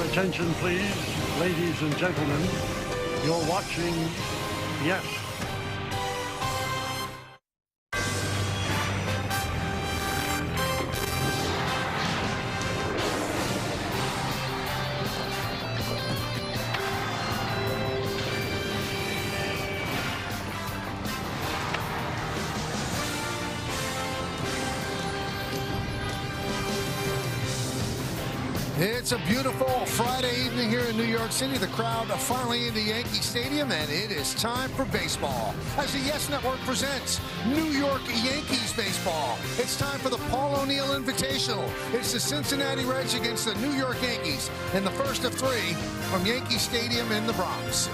attention, please, ladies and gentlemen. You're watching Yes. It's a beautiful Friday evening here in New York City. The crowd are finally in the Yankee Stadium, and it is time for baseball. As the Yes Network presents New York Yankees baseball. It's time for the Paul O'Neill Invitational. It's the Cincinnati Reds against the New York Yankees in the first of three from Yankee Stadium in the Bronx.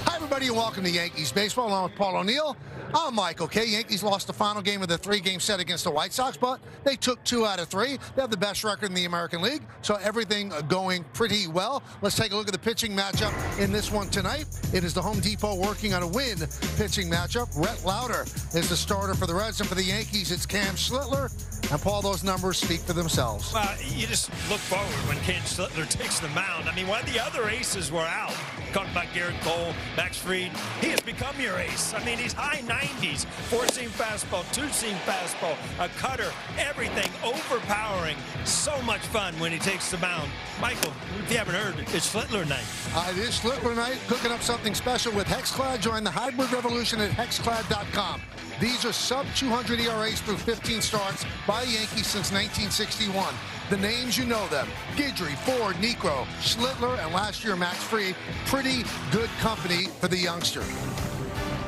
Hi, everybody, and welcome to Yankees baseball. Along with Paul O'Neill, I'm Michael K. Yankees lost the final game of the three-game set against the White Sox, but they took 2 out of 3. They have the best record in the American League, so everything going pretty well. Let's take a look at the pitching matchup in this one tonight. It is the Home Depot working on a win pitching matchup. Rhett Lauder is the starter for the Reds, and for the Yankees, it's Cam Schlittler. And, Paul, those numbers speak for themselves. Well, you just look forward when Cam Schlittler takes the mound. I mean, while the other aces were out, talking about Garrett Cole, Max Fried, he has become your ace. I mean, he's high 90s, 4-seam fastball, 2-seam fastball, a cutter, everything overpowering. So much fun when he takes the mound. Michael, if you haven't heard, it's Schlittler night. It is Schlittler night, cooking up something special with Hexclad. Join the hybrid revolution at hexclad.com. These are sub-200 ERAs through 15 starts by the Yankees since 1961. The names, you know them: Guidry, Ford, Niekro, Schlittler, and last year Max Fried. Pretty good company for the youngster.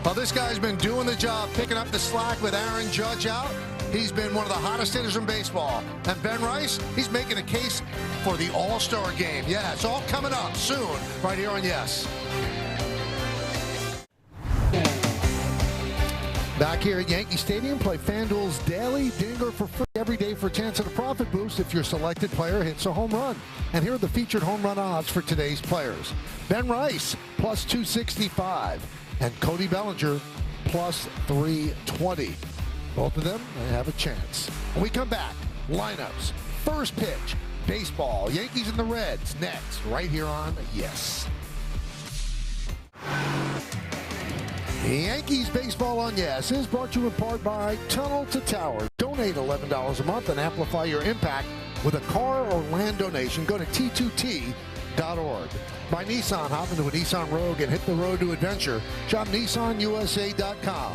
Well, this guy's been doing the job, picking up the slack with Aaron Judge out. He's been one of the hottest hitters in baseball. And Ben Rice, he's making a case for the All-Star game. Yeah, it's all coming up soon right here on Yes. Back here at Yankee Stadium, play FanDuel's daily dinger for free every day for a chance at a profit boost if your selected player hits a home run. And here are the featured home run odds for today's players. Ben Rice, plus 265. And Cody Bellinger, plus 320. Both of them, they have a chance. When we come back, lineups, first pitch, baseball, Yankees and the Reds, next, right here on Yes. Yankees baseball on Yes is brought to you in part by Tunnel to Tower. Donate $11 a month and amplify your impact with a car or land donation. Go to T2T.org. By Nissan, hop into a Nissan Rogue and hit the road to adventure. Shop NissanUSA.com.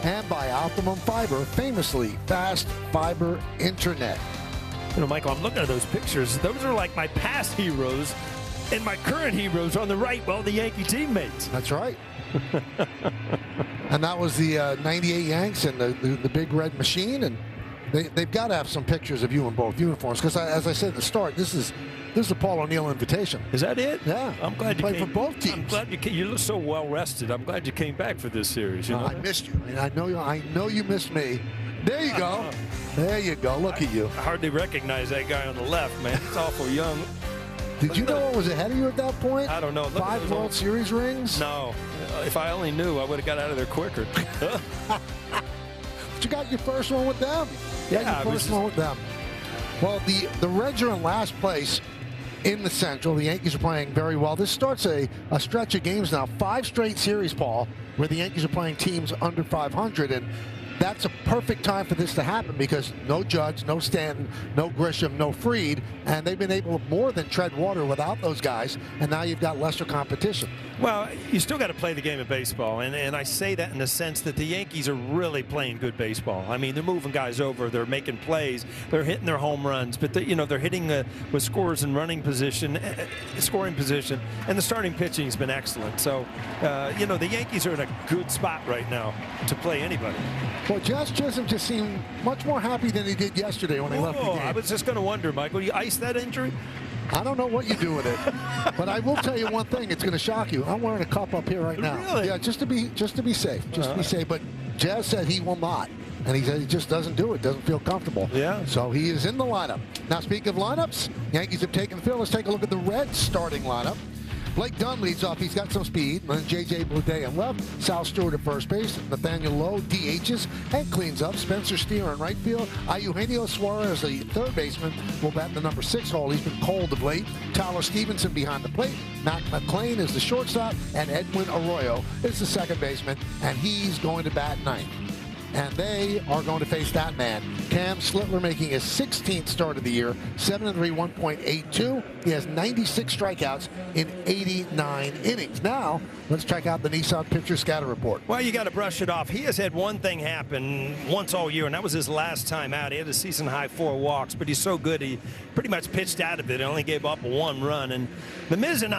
And by Optimum Fiber, famously fast fiber internet. You know, Michael, I'm looking at those pictures. Those are like my past heroes and my current heroes on the right, well, the Yankee teammates. That's right. And that was the 98 Yanks and the big red machine, and they've got to have some pictures of you in both uniforms, because as I said at the start, this is the Paul O'Neill invitation. Is that it? Yeah. I'm glad you played came. for both teams. I'm glad you came. You look so well rested. I'm glad you came back for this series. You know? I missed you. I know you missed me. There you go. There you go. Look at you. I hardly recognize that guy on the left, man. He's awful young. Did you know what was ahead of you at that point? I don't know. 5 World Series rings? No. If I only knew, I would have got out of there quicker. But you got your first one with them. Yeah, your first one with them. Well, the Reds are in last place in the Central. The Yankees are playing very well. This starts a stretch of games now. 5 straight series, Paul, where the Yankees are playing teams under 500, and that's a perfect time for this to happen because no Judge, no Stanton, no Grisham, no Fried, and they've been able to more than tread water without those guys, and now you've got lesser competition. Well, you still got to play the game of baseball, and I say that in the sense that the Yankees are really playing good baseball. I mean, they're moving guys over, they're making plays, they're hitting their home runs, but they're hitting with scorers in running position, scoring position, and the starting pitching has been excellent. So, the Yankees are in a good spot right now to play anybody. Well, Josh Chisholm just seemed much more happy than he did yesterday when he left the game. I was just going to wonder, Michael, you iced that injury? I don't know what you do with it, but I will tell you one thing. It's going to shock you. I'm wearing a cup up here right now. Really? Yeah, just to be safe. To be safe. But Jazz said he will not, and he said he just doesn't do it. Doesn't feel comfortable. Yeah. So he is in the lineup. Now, speaking of lineups, Yankees have taken the field. Let's take a look at the Reds starting lineup. Blake Dunn leads off. He's got some speed. And then J.J. Bleday on left. Sal Stewart at first base. Nathaniel Lowe DHs and cleans up. Spencer Steer in right field. Eugenio Suarez, the third baseman, will bat in the number 6 hole. He's been cold of late. Tyler Stevenson behind the plate. Matt McClain is the shortstop. And Edwin Arroyo is the second baseman. And he's going to bat ninth. And they are going to face that man, Cam Slittler, making his 16th start of the year, 7-3, 1.82. He has 96 strikeouts in 89 innings. Now, let's check out the Nissan pitcher scatter report. Well, you got to brush it off. He has had one thing happen once all year, and that was his last time out. He had a season-high 4 walks, but he's so good he pretty much pitched out of it. He only gave up 1 run. And the Miz and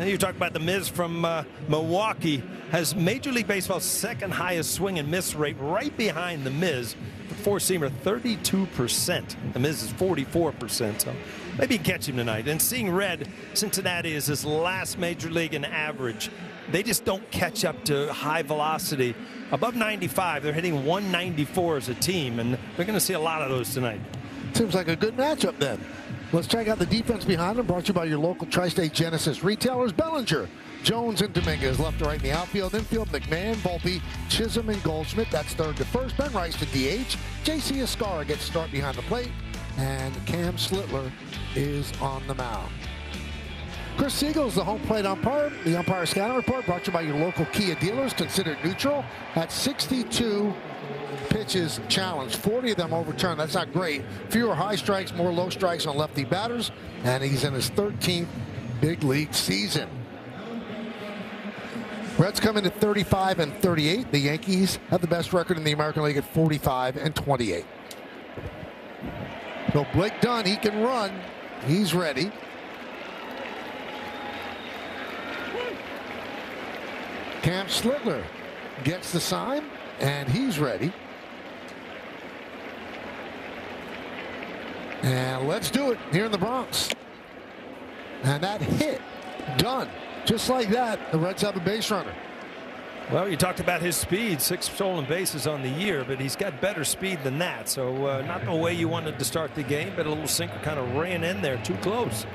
you talk about the Miz from Milwaukee, has Major League Baseball's second highest swing and miss rate, right behind the Miz. The four-seamer, 32%. The Miz is 44%. So maybe you can catch him tonight. And seeing red, Cincinnati is his last major league in average. They just don't catch up to high velocity. Above 95, they're hitting 194 as a team, and they're going to see a lot of those tonight. Seems like a good matchup then. Let's check out the defense behind them, brought to you by your local Tri-State Genesis retailers. Bellinger, Jones, and Dominguez left to right in the outfield. Infield, McMahon, Volpe, Chisholm, and Goldschmidt. That's third to first. Ben Rice to DH. J.C. Escara gets start behind the plate. And Cam Slittler is on the mound. Chris Siegel is the home plate umpire. The umpire scatter report brought to you by your local Kia dealers. Considered neutral at 62 pitches challenged, 40 of them overturned. That's not great. Fewer high strikes, more low strikes on lefty batters, and he's in his 13th big league season. Reds come in at 35-38. The Yankees have the best record in the American League at 45-28. So Blake Dunn, he can run. He's ready. Cam Slittler gets the sign, and he's ready. And let's do it here in the Bronx. And that hit, done. Just like that, the Reds have a base runner. Well, you talked about his speed, 6 stolen bases on the year, but he's got better speed than that. So not the way you wanted to start the game, but a little sinker kind of ran in there too close.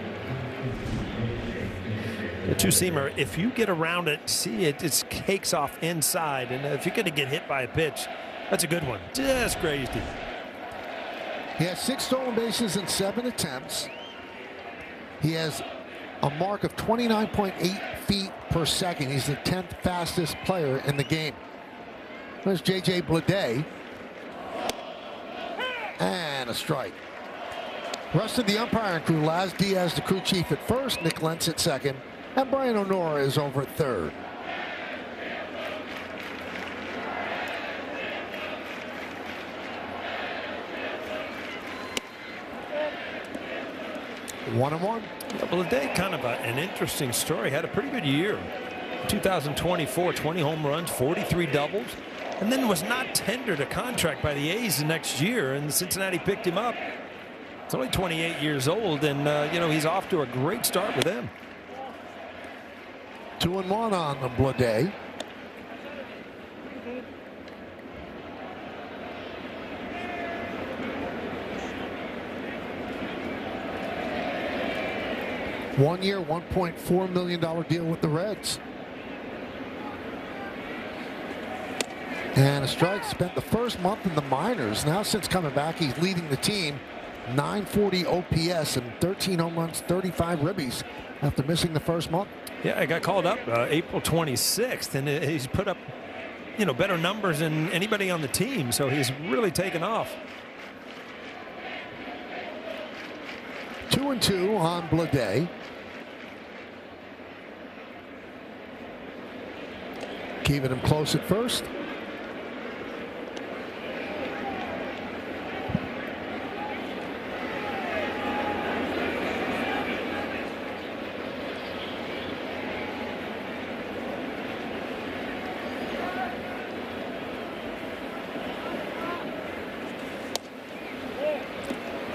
The two-seamer, if you get around it, see it, it cakes off inside. And if you're going to get hit by a pitch, that's a good one. Just crazy. He has 6 stolen bases in 7 attempts. He has a mark of 29.8 feet per second. He's the 10th fastest player in the game. There's J.J. Bleday. And a strike. Rest of the umpiring crew, Laz Diaz, the crew chief at first, Nick Lentz at second, and Brian O'Nora is over at third. One and one. Bleday, kind of an interesting story. Had a pretty good year. 2024, 20 home runs, 43 doubles, and then was not tendered a contract by the A's the next year, and Cincinnati picked him up. He's only 28 years old, and you know, he's off to a great start with them. 2-1 on the Bleday. One-year, $1.4 million deal with the Reds. And a strike. Spent the first month in the minors. Now since coming back, he's leading the team. 940 OPS and 13 home runs, 35 ribbies after missing the first month. Yeah, I got called up April 26th, and he's put up, you know, better numbers than anybody on the team. So he's really taken off. 2-2 on Bleday. Keeping him close at first.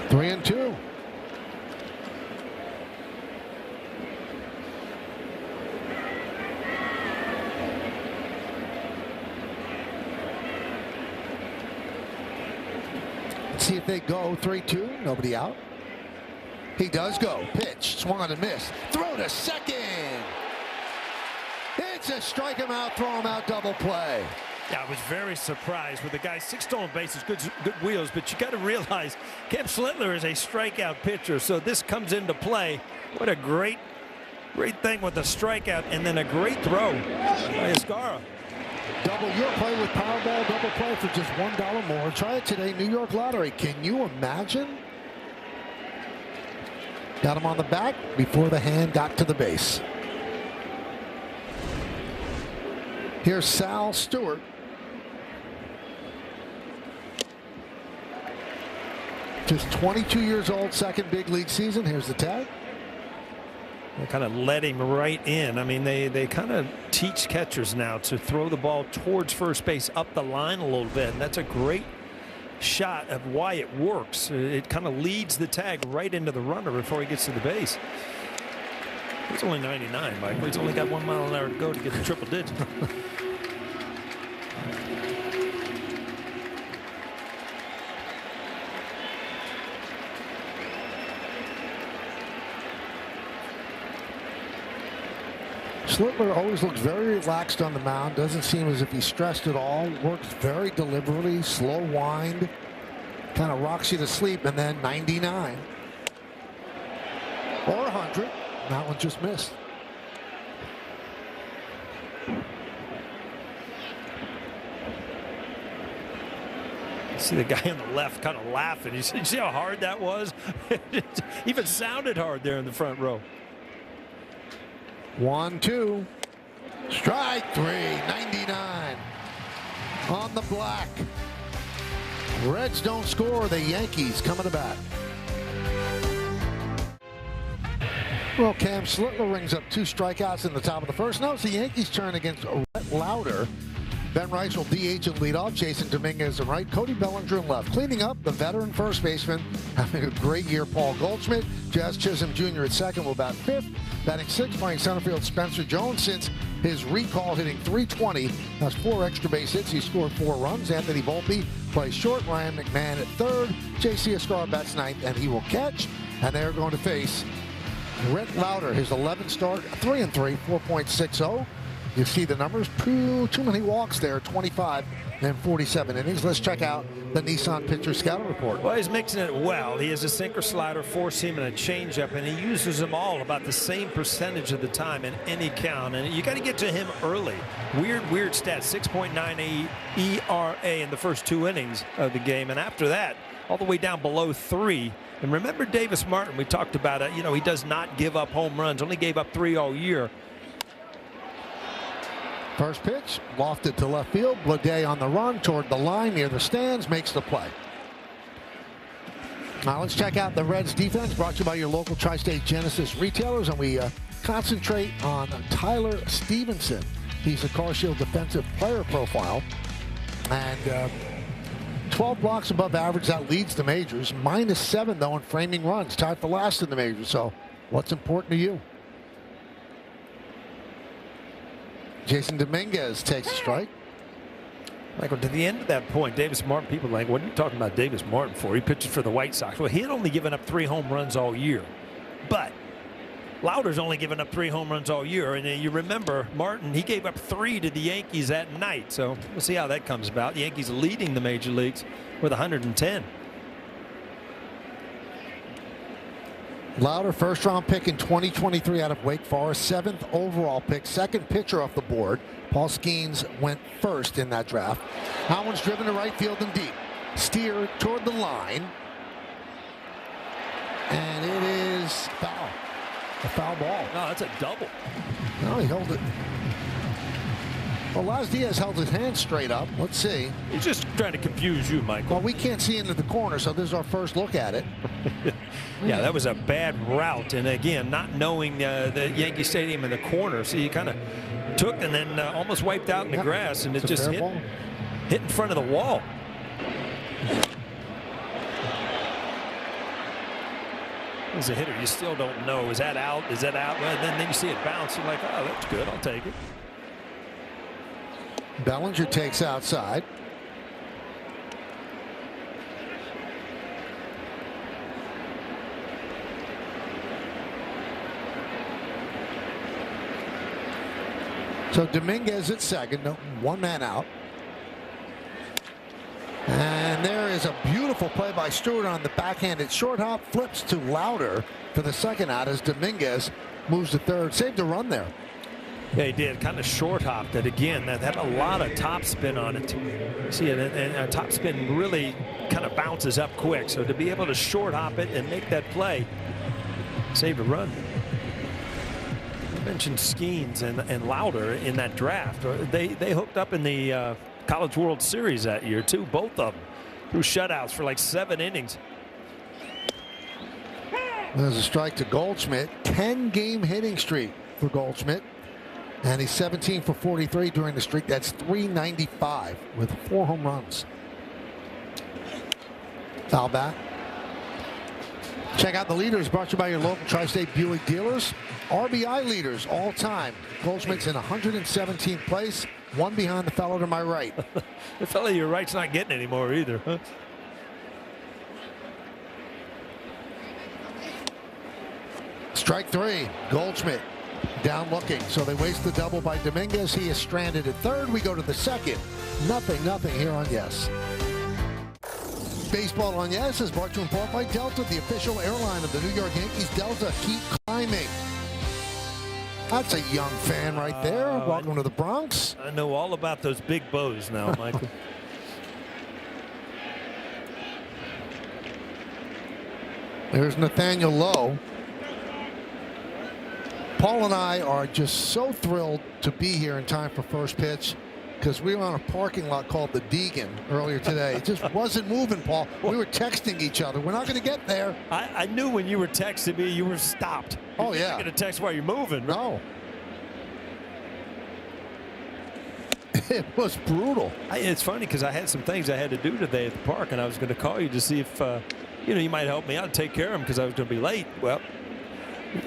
Three and two. See if they go 3-2. Nobody out. He does go. Pitch. Swung on and missed. Throw to second. That's a strike him out, throw him out, double play. Yeah, I was very surprised with the guy. 6 stolen bases, good wheels, but you got to realize Cam Slittler is a strikeout pitcher, so this comes into play. What a great thing with the strikeout, and then a great throw by Escara. Double your play with Powerball, double play for just $1 more. Try it today, New York Lottery. Can you imagine? Got him on the back before the hand got to the base. Here's Sal Stewart. Just 22 years old, second big league season. Here's the tag. They kind of let him right in. I mean, they kind of teach catchers now to throw the ball towards first base, up the line a little bit, and that's a great shot of why it works. It kind of leads the tag right into the runner before he gets to the base. He's only 99, Michael. He's only got 1 mile an hour to go to get the triple digit. Slittler always looks very relaxed on the mound. Doesn't seem as if he's stressed at all. Works very deliberately, slow wind. Kind of rocks you to sleep, and then 99. Or 100. That one just missed. See the guy on the left kind of laughing. You see how hard that was? It even sounded hard there in the front row. 1-2. Strike 3, 99. On the black. Reds don't score. The Yankees coming to bat. Well, Cam Slittler rings up 2 strikeouts in the top of the first. Now it's the Yankees' turn against Rhett Lauder. Ben Rice will DH and lead off. Jason Dominguez in right. Cody Bellinger in left. Cleaning up, the veteran first baseman, having a great year, Paul Goldschmidt. Jazz Chisholm Jr. at second will bat 5th. Batting 6th, playing center field, Spencer Jones. Since his recall, hitting .320. Has 4 extra base hits. He scored 4 runs. Anthony Volpe plays short. Ryan McMahon at 3rd. J.C. Escara bats 9th, and he will catch. And they're going to face Rhett Lauder, his 11th start, 3-3, 4.60. You see the numbers. Too many walks there. 25 and 47 innings. Let's check out the Nissan pitcher scouting report. Well, he's mixing it well. He has a sinker, slider, four-seam, and a changeup, and he uses them all about the same percentage of the time in any count. And you got to get to him early. Weird stats. 6.98 ERA in the first 2 innings of the game, and after that, all the way down below 3. And remember Davis Martin, we talked about it. You know, he does not give up home runs. Only gave up 3 all year. First pitch, lofted to left field. Bleday on the run toward the line near the stands, makes the play. Now let's check out the Reds defense, brought to you by your local Tri-State Genesis retailers, and we concentrate on Tyler Stevenson. He's a Car Shield defensive player profile, and 12 blocks above average. That leads the majors. -7 though in framing runs, tied for last in the majors. So what's important to you? Jason Dominguez takes a strike. Michael, to the end of that point, Davis Martin, people are like, what are you talking about Davis Martin for? He pitches for the White Sox. Well, he had only given up 3 home runs all year. But Lauder's only given up 3 home runs all year. And you remember, Martin, he gave up 3 to the Yankees that night. So we'll see how that comes about. The Yankees leading the major leagues with 110. Lauder, first-round pick in 2023 out of Wake Forest, 7th overall pick, second pitcher off the board. Paul Skeens went first in that draft. That one's driven to right field and deep. Steer toward the line. And it is foul. A foul ball. No, that's a double. No, he held it. Well, Laz Diaz held his hand straight up. Let's see. He's just trying to confuse you, Michael. Well, we can't see into the corner, so this is our first look at it. Yeah, that was a bad route. And again, not knowing the Yankee Stadium in the corner, so you kind of took and then almost wiped out in the grass, and it just hit in front of the wall. As a hitter, you still don't know. Is that out? Is that out? Well, then you see it bounce. You're like, oh, that's good. I'll take it. Bellinger takes outside. So Dominguez at second, no, one man out. And there is a beautiful play by Stewart on the backhanded short hop, flips to Lauder for the second out as Dominguez moves to third. Saved a run there. Yeah, he did. Kind of short hopped it again. That had a lot of top spin on it. See it, and top spin really kind of bounces up quick. So to be able to short hop it and make that play, saved a run. You mentioned Skeens and Lauder in that draft. They hooked up in the College World Series that year too. Both of them threw shutouts for like 7 innings. There's a strike to Goldschmidt. 10-game hitting streak for Goldschmidt. And he's 17 for 43 during the streak. That's .395 with 4 home runs. Foul back. Check out the leaders brought to you by your local Tri-State Buick dealers. RBI leaders all time. Goldschmidt's in 117th place, one behind the fellow to my right. The fellow to your right's not getting any more either, huh? Strike 3, Goldschmidt down looking. So they waste the double by Dominguez. He is stranded at third. We go to the second. Nothing here on Yes. Baseball on Yes is brought to you in part by Delta, the official airline of the New York Yankees. Delta, keep climbing. That's a young fan right there. Welcome to the Bronx. I know all about those big bows now, Michael. There's Nathaniel Lowe. Paul and I are just so thrilled to be here in time for first pitch because we were on a parking lot called the Deegan earlier today. It just wasn't moving, Paul. We were texting each other. We're not going to get there. I knew when you were texting me, you were stopped. Oh, yeah. You're not going to text while you're moving. Right? No. It was brutal. It's funny because I had some things I had to do today at the park, and I was going to call you to see if you might help me out, take care of them because I was going to be late. Well,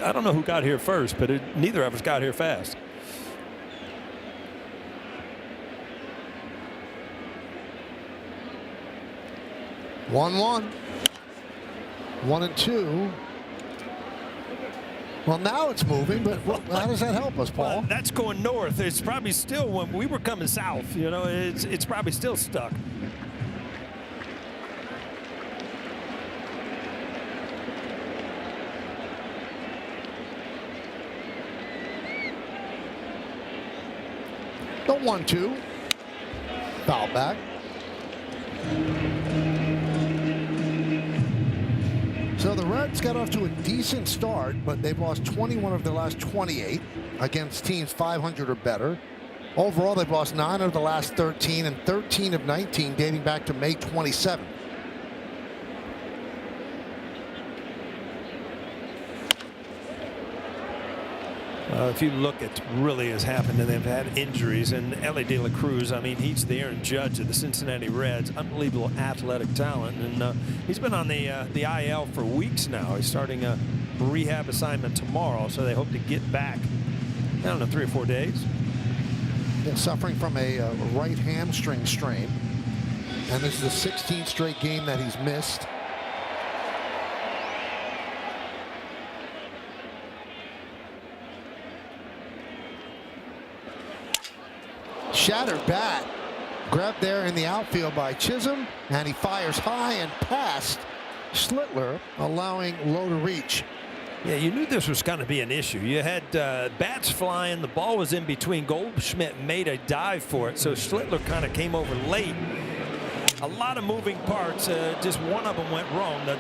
I don't know who got here first, but neither of us got here fast. One, 1-2. Well, now it's moving, but how does that help us, Paul? Well, that's going north. It's probably still, when we were coming south, it's probably still stuck. The 1-2. Foul back. So the Reds got off to a decent start, but they've lost 21 of their last 28 against teams 500 or better. Overall, they've lost 9 of the last 13 and 13 of 19 dating back to May 27th. If you look at really has happened, and they've had injuries, and Ellie De La Cruz, I mean, he's the Aaron Judge of the Cincinnati Reds, unbelievable athletic talent, and he's been on the IL for weeks now. He's starting a rehab assignment tomorrow, so they hope to get back, I don't know, 3 or 4 days. Yeah, suffering from a right hamstring strain, and this is the 16th straight game that he's missed. Shattered bat, grabbed there in the outfield by Chisholm, and he fires high and past Schlittler, allowing Lowe to reach. Yeah, you knew this was going to be an issue. You had bats flying, the ball was in between. Goldschmidt made a dive for it, so Schlittler kind of came over late. A lot of moving parts. Just one of them went wrong. The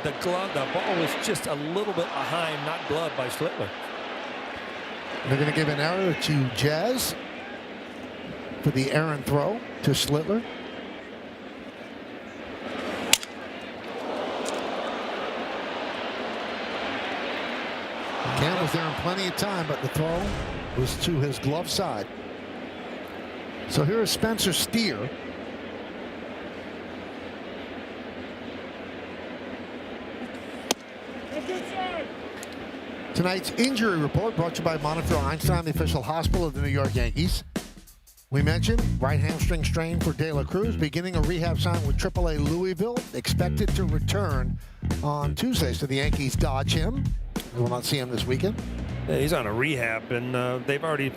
ball was just a little bit behind, not gloved by Schlittler. They're going to give an error to Jazz for the errant throw to Schlittler. Cam was there in plenty of time, but the throw was to his glove side. So here is Spencer Steer. Tonight's injury report brought to you by Montefiore Einstein, the official hospital of the New York Yankees. We mentioned right hamstring strain for De La Cruz, beginning a rehab sign with AAA Louisville, expected to return on Tuesday. So the Yankees dodge him. We will not see him this weekend. Yeah, he's on a rehab, and they've already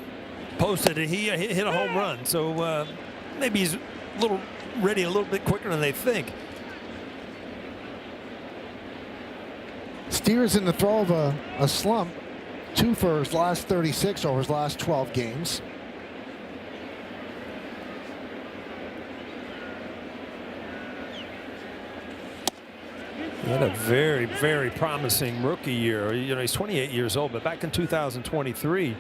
posted it. He hit a home run, so maybe he's ready a little bit quicker than they think. Steer's in the throw of a slump. 2 for his last 36 over his last 12 games. He had a very, very promising rookie year. You know, he's 28 years old, but back in 2023,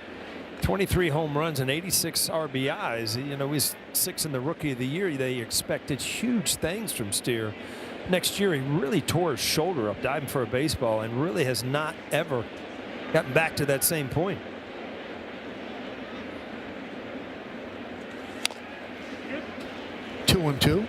23 home runs and 86 RBIs. You know, he's 6th in the Rookie of the Year. They expected huge things from Steer. Next year, he really tore his shoulder up diving for a baseball and really has not ever gotten back to that same point. Two and two.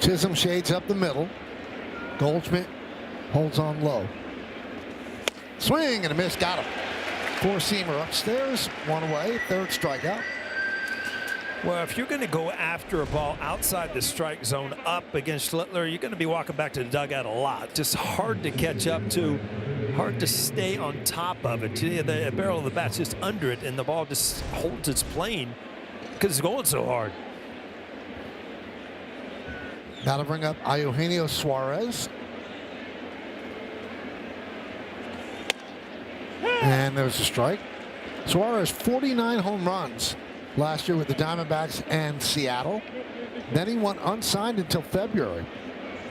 Chisholm shades up the middle. Goldschmidt holds on low. Swing and a miss. Got him. Four-seamer upstairs. 1 away. 3rd strikeout. Well, if you're going to go after a ball outside the strike zone up against Schlittler, you're going to be walking back to the dugout a lot. Just hard to catch up to. Hard to stay on top of it. The barrel of the bat's just under it, and the ball just holds its plane because it's going so hard. Now to bring up Eugenio Suarez. And there's a strike. Suarez 49 home runs last year with the Diamondbacks and Seattle. Then he went unsigned until February.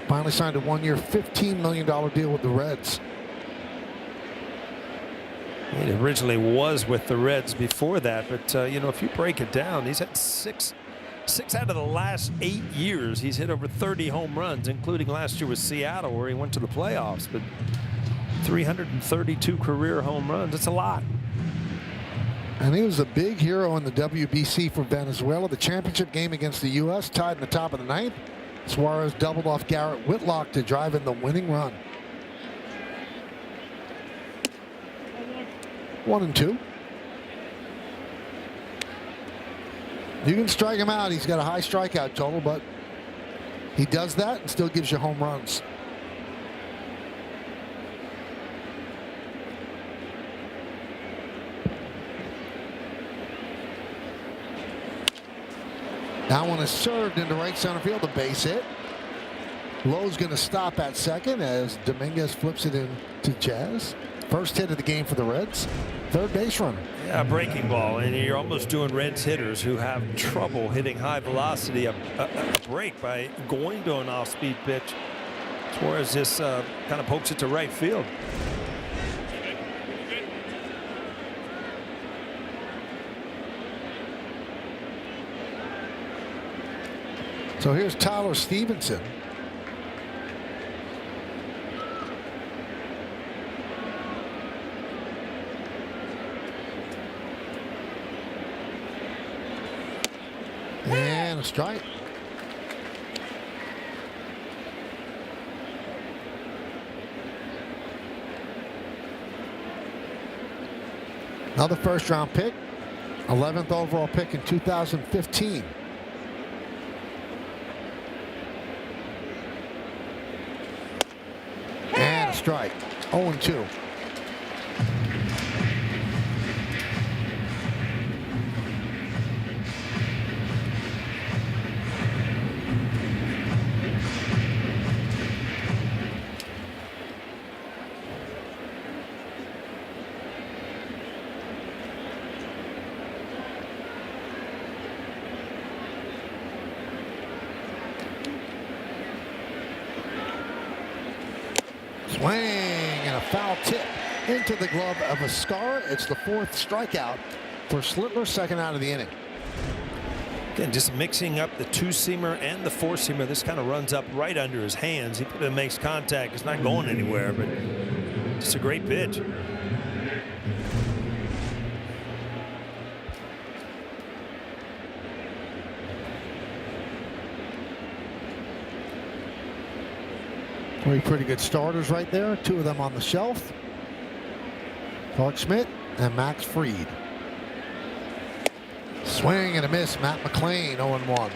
Finally signed a 1-year, $15 million deal with the Reds. He originally was with the Reds before that, but you know, if you break it down, he's had six out of the last 8 years. He's hit over 30 home runs, including last year with Seattle, where he went to the playoffs. But 332 career home runs. It's a lot. And he was a big hero in the WBC for Venezuela. The championship game against the U.S. tied in the top of the 9th. Suarez doubled off Garrett Whitlock to drive in the winning run. 1 and 2. You can strike him out. He's got a high strikeout total, but he does that and still gives you home runs. That one is served into right center field, a base hit. Lowe's going to stop at second as Dominguez flips it in to Jazz. First hit of the game for the Reds. 3rd base runner. Yeah, a breaking ball, and you're almost doing Reds hitters who have trouble hitting high velocity a break by going to an off-speed pitch. Suarez just kind of pokes it to right field. So here's Tyler Stevenson. And a strike. Another first-round pick. 11th overall pick in 2015. And a strike. 0-2. Swing and a foul tip into the glove of Escara. It's the 4th strikeout for Schlittler, 2nd out of the inning. Again, just mixing up the 2-seamer and the 4-seamer. This kind of runs up right under his hands. He makes contact. It's not going anywhere, but just a great pitch. Three pretty good starters right there. 2 of them on the shelf. Clark Schmidt and Max Fried. Swing and a miss. Matt McLean 0-1.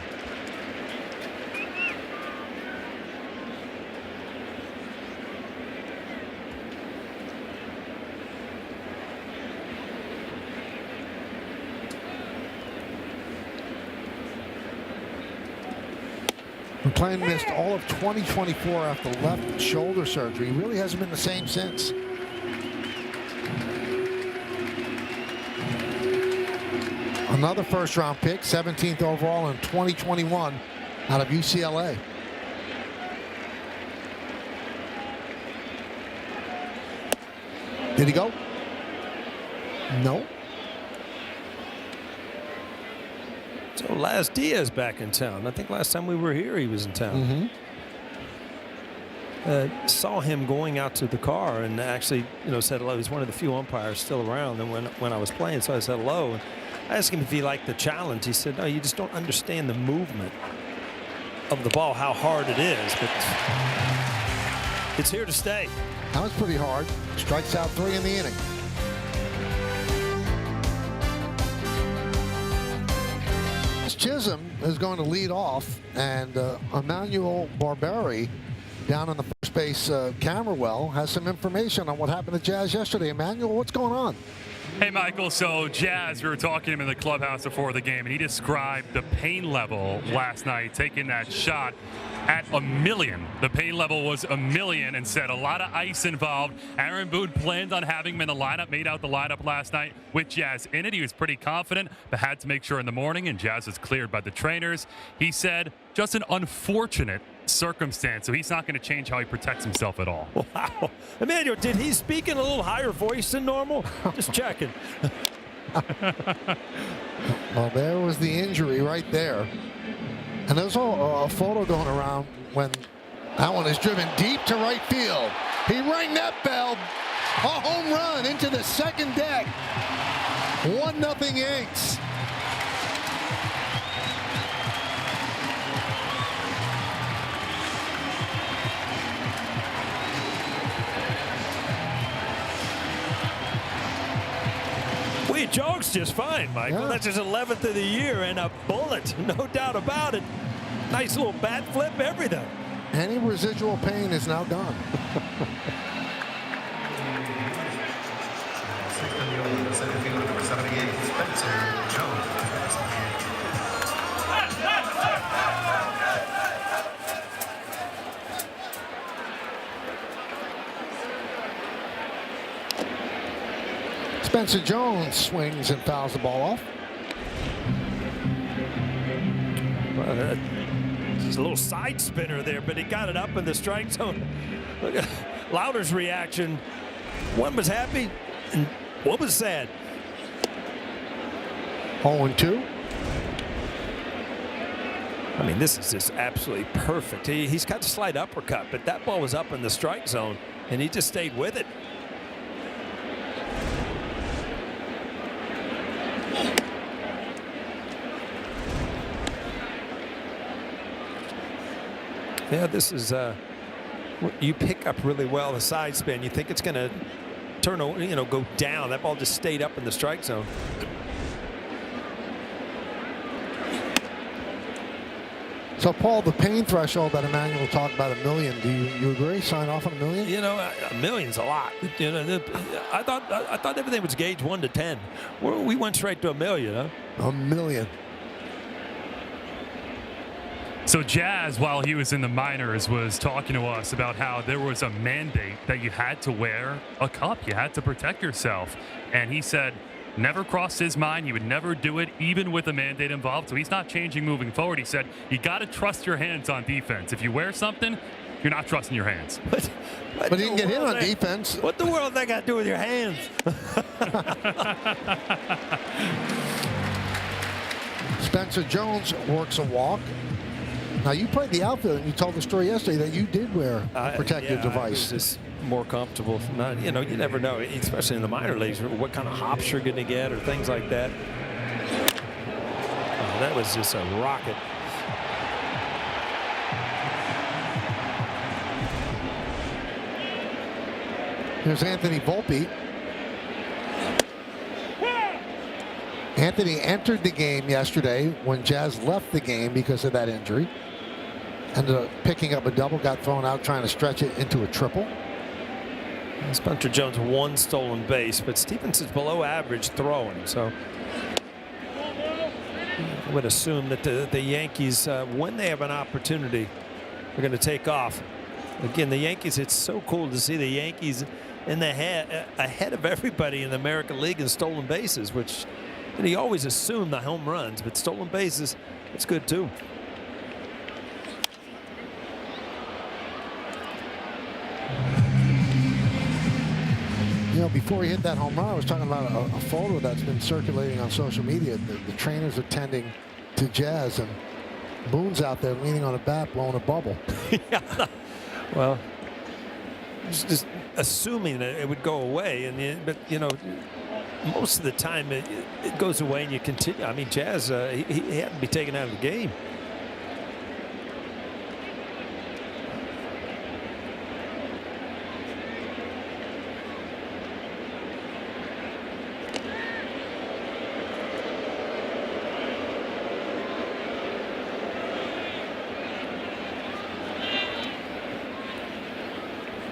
McLean missed all of 2024 after left shoulder surgery. He really hasn't been the same since. Another first-round pick, 17th overall in 2021 out of UCLA. Did he go? No. So Laz Diaz back in town. I think last time we were here, he was in town. Saw him going out to the car and actually, said hello. He's one of the few umpires still around. And when I was playing, so I said hello. And I asked him if he liked the challenge. He said, no, you just don't understand the movement of the ball, how hard it is. But it's here to stay. That was pretty hard. Strikes out 3 in the inning. Chisholm is going to lead off, and Emmanuel Barberi down in the first base camera well has some information on what happened to Jazz yesterday. Emmanuel, what's going on? Hey, Michael. So Jazz, we were talking to him in the clubhouse before the game, and he described the pain level last night, taking that shot at 1,000,000. The pain level was 1,000,000 and said a lot of ice involved. Aaron Boone planned on having him in the lineup, made out the lineup last night with Jazz in it. He was pretty confident, but had to make sure in the morning, and Jazz was cleared by the trainers. He said just an unfortunate circumstance, so he's not going to change how he protects himself at all. Wow. Emmanuel, did he speak in a little higher voice than normal? Just checking. Well, there was the injury right there. And there's a photo going around when that one is driven deep to right field. He rang that bell. A home run into the second deck. 1-0 Yanks. He jogs just fine, Michael. Yeah. That's his 11th of the year and a bullet, no doubt about it. Nice little bat flip, everything. Any residual pain is now gone. Spencer Jones swings and fouls the ball off. There's a little side spinner there, but he got it up in the strike zone. Look at Lauder's reaction. One was happy and one was sad. 0-2. I mean, this is just absolutely perfect. He's got a slight uppercut, but that ball was up in the strike zone, and he just stayed with it. Yeah, this is you pick up really well the side spin. You think it's going to turn, go down. That ball just stayed up in the strike zone. So, Paul, the pain threshold that Emmanuel talked about, 1,000,000. Do you agree? Sign off on 1,000,000? $1 million's a lot. I thought everything was gauged 1 to 10. We went straight to $1 million. Huh? $1 million. So Jazz, while he was in the minors, was talking to us about how there was a mandate that you had to wear a cup. You had to protect yourself. And he said never crossed his mind. He would never do it, even with a mandate involved. So he's not changing moving forward. He said you got to trust your hands on defense. If you wear something, you're not trusting your hands. But he didn't get hit on defense. What the world they got to do with your hands? Spencer Jones works a walk. Now, you played the outfield, and you told the story yesterday that you did wear a protective device. It's just more comfortable. You never know, especially in the minor leagues, what kind of hops you're going to get or things like that. Oh, that was just a rocket. Here's Anthony Volpe. Anthony entered the game yesterday when Jazz left the game because of that injury. Ended up picking up a double, got thrown out trying to stretch it into a triple. Spencer Jones 1 stolen base, but Stevenson's below average throwing, so I would assume that the Yankees, when they have an opportunity, are going to take off. Again, the Yankees, it's so cool to see the Yankees in the ahead of everybody in the American League in stolen bases, which you always assume the home runs, but stolen bases, it's good too. You know, before he hit that home run, I was talking about a photo that's been circulating on social media. The trainers attending to Jazz, and Boone's out there leaning on a bat, blowing a bubble. Yeah. Well, just assuming that it would go away, but you know, most of the time it goes away and you continue. I mean, Jazz, he had to be taken out of the game.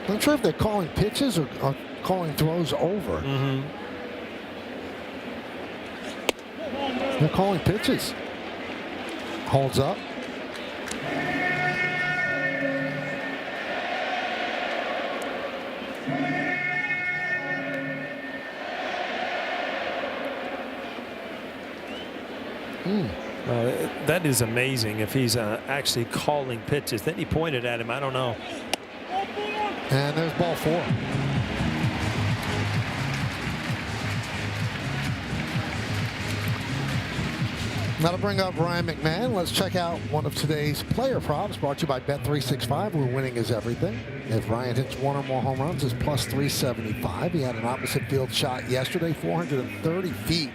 I'm not sure if they're calling pitches or calling throws over. They're calling pitches. Holds up. That is amazing if he's actually calling pitches. Then he pointed at him. I don't know. And there's ball 4. Now to bring up Ryan McMahon, let's check out one of today's player props brought to you by Bet365, where winning is everything. If Ryan hits 1 or more home runs, it's plus 375. He had an opposite field shot yesterday, 430 feet.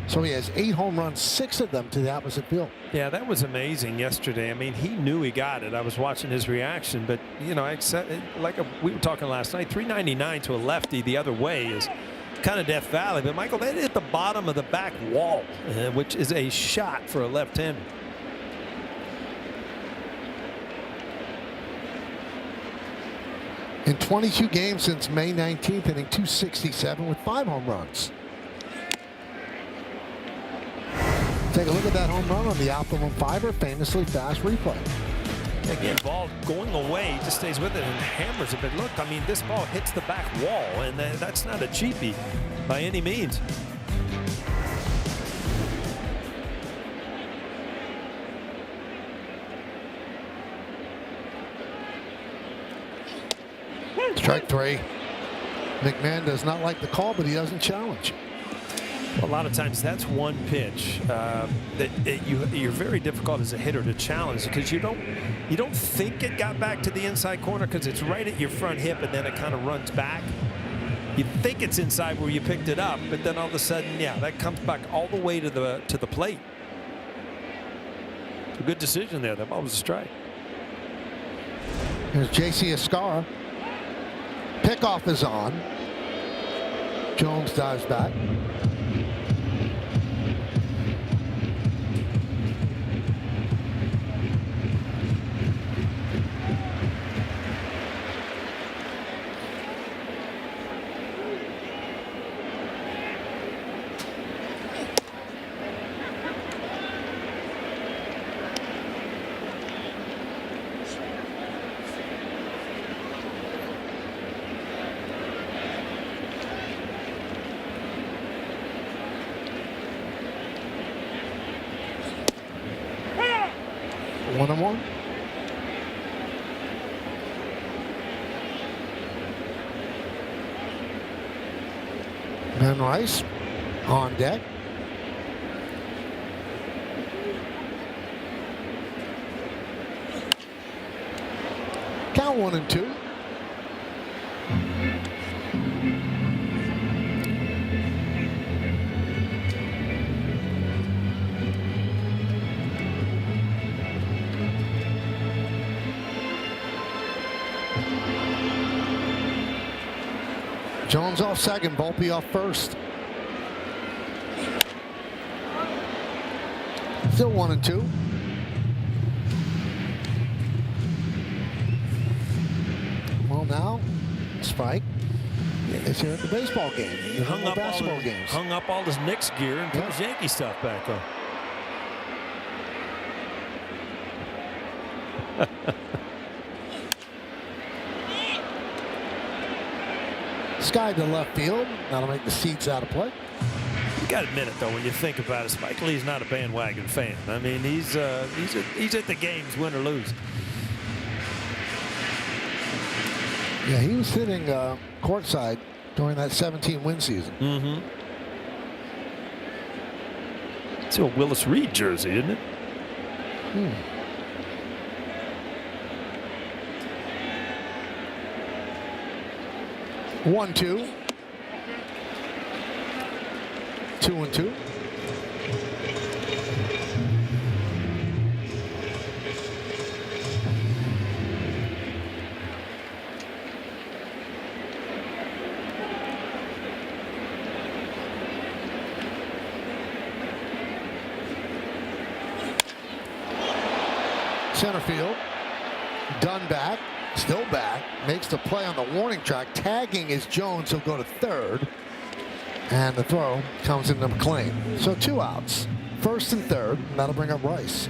So he has 8 home runs, 6 of them to the opposite field. Yeah, that was amazing yesterday. I mean, he knew he got it. I was watching his reaction, but you know, we were talking last night, 399 to a lefty the other way is kind of Death Valley. But Michael, that hit the bottom of the back wall, which is a shot for a left-hander. In 22 games since May 19th, hitting .267 with 5 home runs. Take a look at that home run on the Optimum Fiber, famously fast replay. Again, ball going away, he just stays with it and hammers it. But look, I mean, this ball hits the back wall, and that's not a cheapie by any means. Strike 3. McMahon does not like the call, but he doesn't challenge. A lot of times that's one pitch that you're very difficult as a hitter to challenge, because you don't think it got back to the inside corner because it's right at your front hip and then it kind of runs back. You think it's inside where you picked it up, but then all of a sudden, yeah, that comes back all the way to the plate. It's a good decision there. That ball was a strike. Here's J.C. Escara. Pickoff is on. Jones dives back. One and one. Ben Rice on deck. Count 1-2. Jones off second, Volpe off first. Still 1-2. Well, now, Spike is here at the baseball game. He hung up all his Knicks gear and put his Yankee stuff back on. Sky to left field. That'll make the seats out of play. You got to admit it, though, when you think about it, Spike Lee's not a bandwagon fan. I mean, he's at the games, win or lose. Yeah, he was sitting courtside during that 17-win season. Mm-hmm. It's a Willis Reed jersey, isn't it? 1-2. 2-2. Center field. Dunn back. Still back. Makes the play on the warning track. Tagging is Jones. He'll go to third. And the throw comes into McLean. So 2 outs. First and third. And that'll bring up Rice.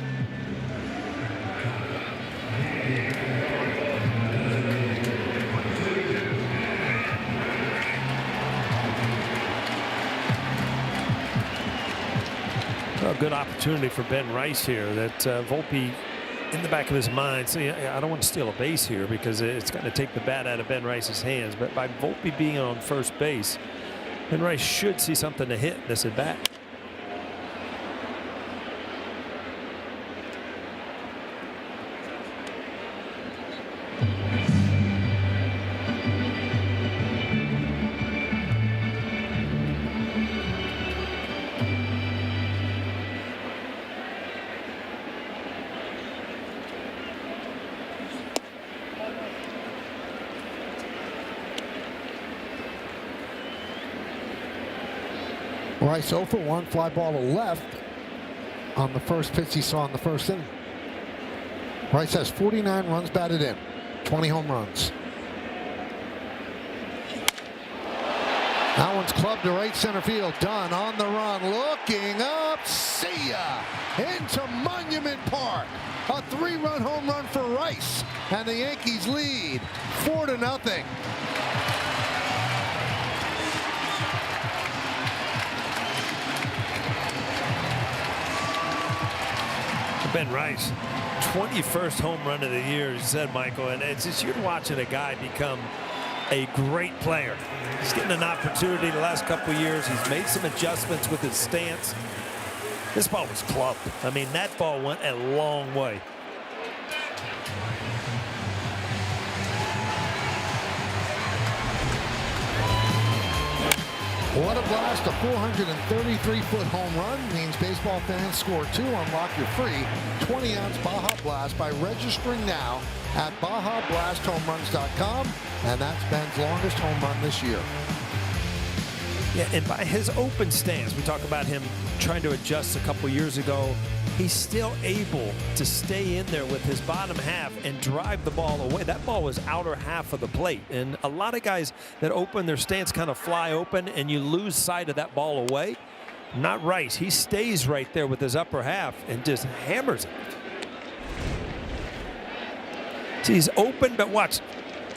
Well, good opportunity for Ben Rice here. That Volpe in the back of his mind, see, I don't want to steal a base here because it's going to take the bat out of Ben Rice's hands. But by Volpe being on first base, Ben Rice should see something to hit this at bat. Rice 0 for 1, fly ball to left on the first pitch he saw in the first inning. Rice has 49 runs batted in, 20 home runs. That one's clubbed to right center field. Dunn on the run, looking up, see ya! Into Monument Park. A 3-run home run for Rice, and the Yankees lead 4-0. Ben Rice, 21st home run of the year, you said, Michael, and it's just you're watching a guy become a great player. He's getting an opportunity the last couple of years. He's made some adjustments with his stance. This ball was clubbed. I mean, that ball went a long way. What a blast. A 433-foot home run means baseball fans score 2. Unlock your free 20-ounce Baja Blast by registering now at BajaBlastHomeRuns.com. And that's Ben's longest home run this year. Yeah, and by his open stance, we talk about him trying to adjust a couple years ago. He's still able to stay in there with his bottom half and drive the ball away. That ball was outer half of the plate. And a lot of guys that open their stance kind of fly open and you lose sight of that ball away. Not Rice. He stays right there with his upper half and just hammers it. See, he's open, but watch.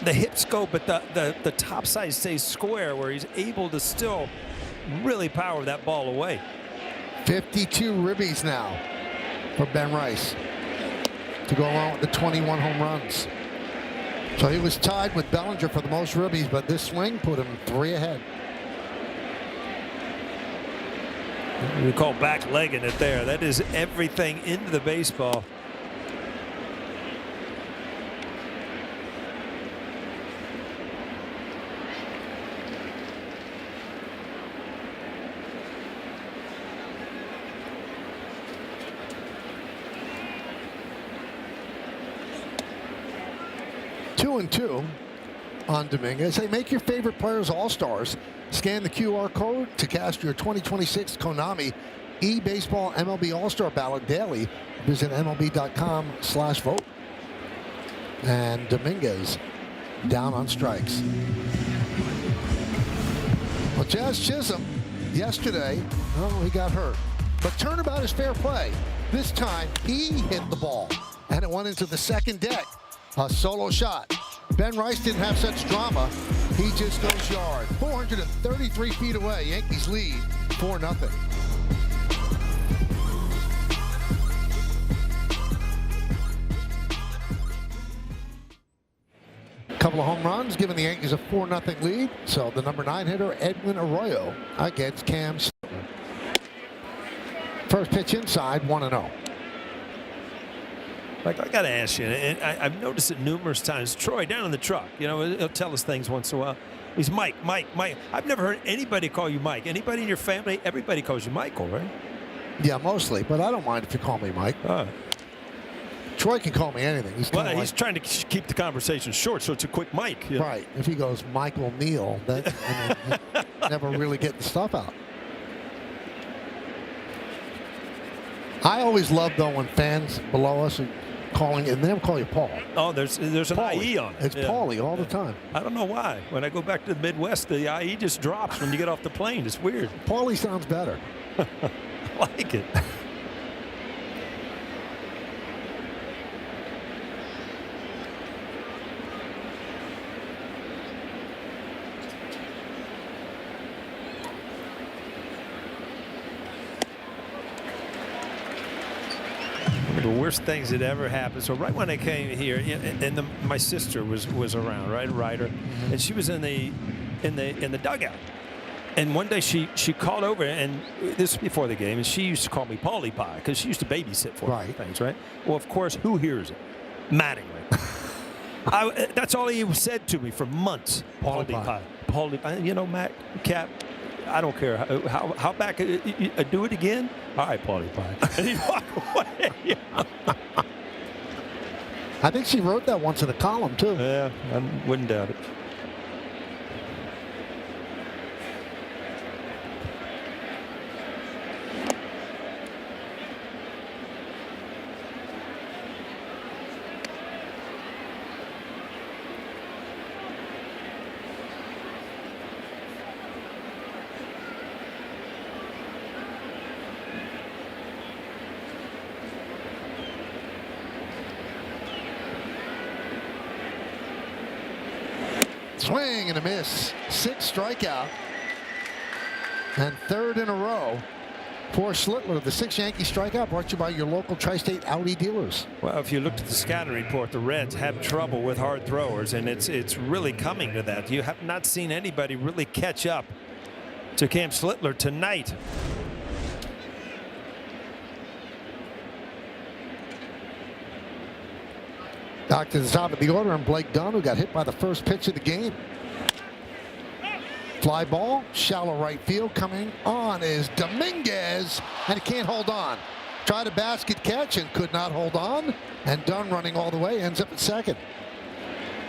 The hips go, but the top side stays square where he's able to still really power that ball away. 52 ribbies now for Ben Rice to go along with the 21 home runs. So he was tied with Bellinger for the most ribbies, but this swing put him 3 ahead. We call back legging it there. That is everything into the baseball. Two and 2 on Dominguez. Hey, make your favorite players all-stars. Scan the QR code to cast your 2026 Konami eBaseball MLB All-Star ballot daily. Visit MLB.com/vote. And Dominguez down on strikes. Well, Jazz Chisholm yesterday, he got hurt. But turnabout is fair play. This time, he hit the ball, and it went into the second deck. A solo shot. Ben Rice didn't have such drama. He just goes yard. 433 feet away. Yankees lead 4-0. Couple of home runs, giving the Yankees a 4-0 lead. So the number 9 hitter, Edwin Arroyo, against Cam Slittler. First pitch inside, 1-0. Like, I got to ask you, and I've noticed it numerous times. Troy, down in the truck, he'll tell us things once in a while. He's Mike. I've never heard anybody call you Mike. Anybody in your family, everybody calls you Michael, right? Yeah, mostly, but I don't mind if you call me Mike. Troy can call me anything. He's trying to keep the conversation short, so it's a quick Mike. Right. If he goes Michael Neal, then never really get the stuff out. I always love, though, when fans below us are calling, and they never call you Paul. Oh, there's an Paulie. IE on it. It's Paulie all the time. I don't know why. When I go back to the Midwest, the IE just drops when you get off the plane. It's weird. Paulie sounds better. I like it. The worst things that ever happened. So right when I came here, and my sister was around, right, a writer, and she was in the dugout. And one day she called over, and this was before the game, and she used to call me Paulie Pie because she used to babysit for me things, right? Well, of course, who hears it? Mattingly. That's all he said to me for months. Paulie Pie. Paulie Pie. Mac, Cap, I don't care. How back? Do it again? All right, Paulie Pie. And he walked away. I think she wrote that once in a column, too. Yeah, I wouldn't doubt it. Swing and a miss. 6 strikeout. And 3rd in a row for Slittler. The 6th Yankee strikeout brought to you by your local Tri-State Audi dealers. Well, if you looked at the scouting report, the Reds have trouble with hard throwers, and it's really coming to that. You have not seen anybody really catch up to Cam Slittler tonight. Back to the top of the order, and Blake Dunn, who got hit by the first pitch of the game. Fly ball, shallow right field. Coming on is Dominguez, and he can't hold on. Tried a basket catch and could not hold on. And Dunn, running all the way, ends up at second.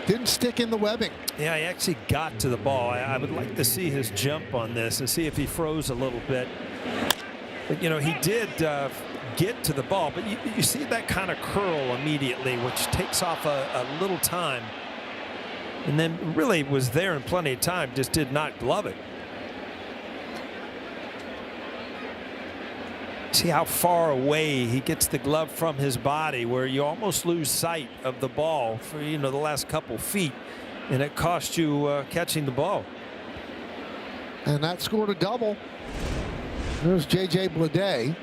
Didn't stick in the webbing. Yeah, he actually got to the ball. I would like to see his jump on this and see if he froze a little bit. But, he did get to the ball, but you see that kind of curl immediately, which takes off a little time. And then really was there in plenty of time, just did not glove it. See how far away he gets the glove from his body, where you almost lose sight of the ball for the last couple feet, and it cost you catching the ball. And that scored a double. There's J.J. Bleday.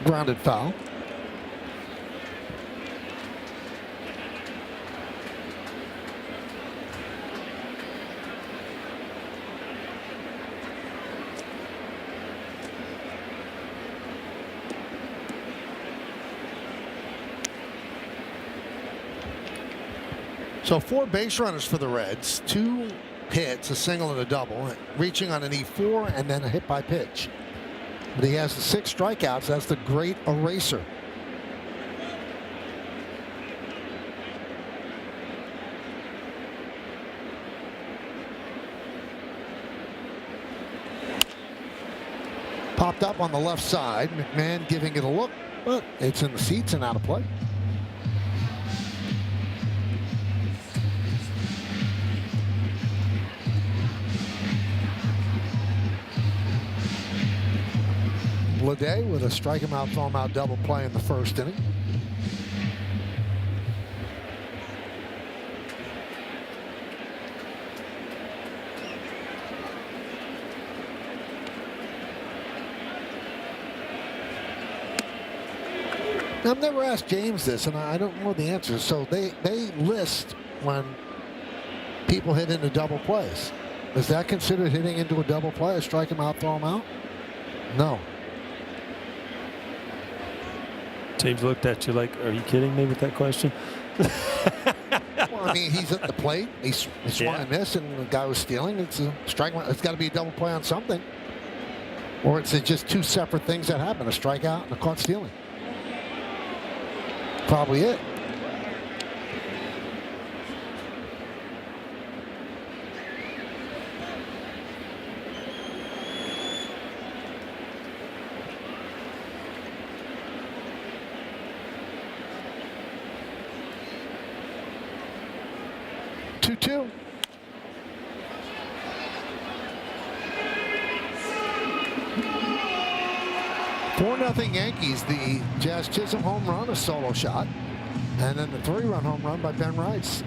Grounded foul. So 4 base runners for the Reds, 2 hits, a single and a double, reaching on an E4 and then a hit by pitch. But he has the 6 strikeouts. That's the great eraser. popped up on the left side. McMahon giving it a look, but it's in the seats and out of play. Bleday with a strike him out, throw him out double play in the first inning. Now, I've never asked James this, and I don't know the answer. So they list when people hit into double plays. Is that considered hitting into a double play? Strike him out, throw him out? No. James looked at you like, are you kidding me with that question? Well, I mean, he's at the plate. He swung and missed, and the guy was stealing. It's a strike. It's got to be a double play on something. Or it's just two separate things that happen, a strikeout and a caught stealing. Probably it. Two. 4-0 Yankees. The Jazz Chisholm home run, a solo shot, and then the 3-run home run by Ben Rice.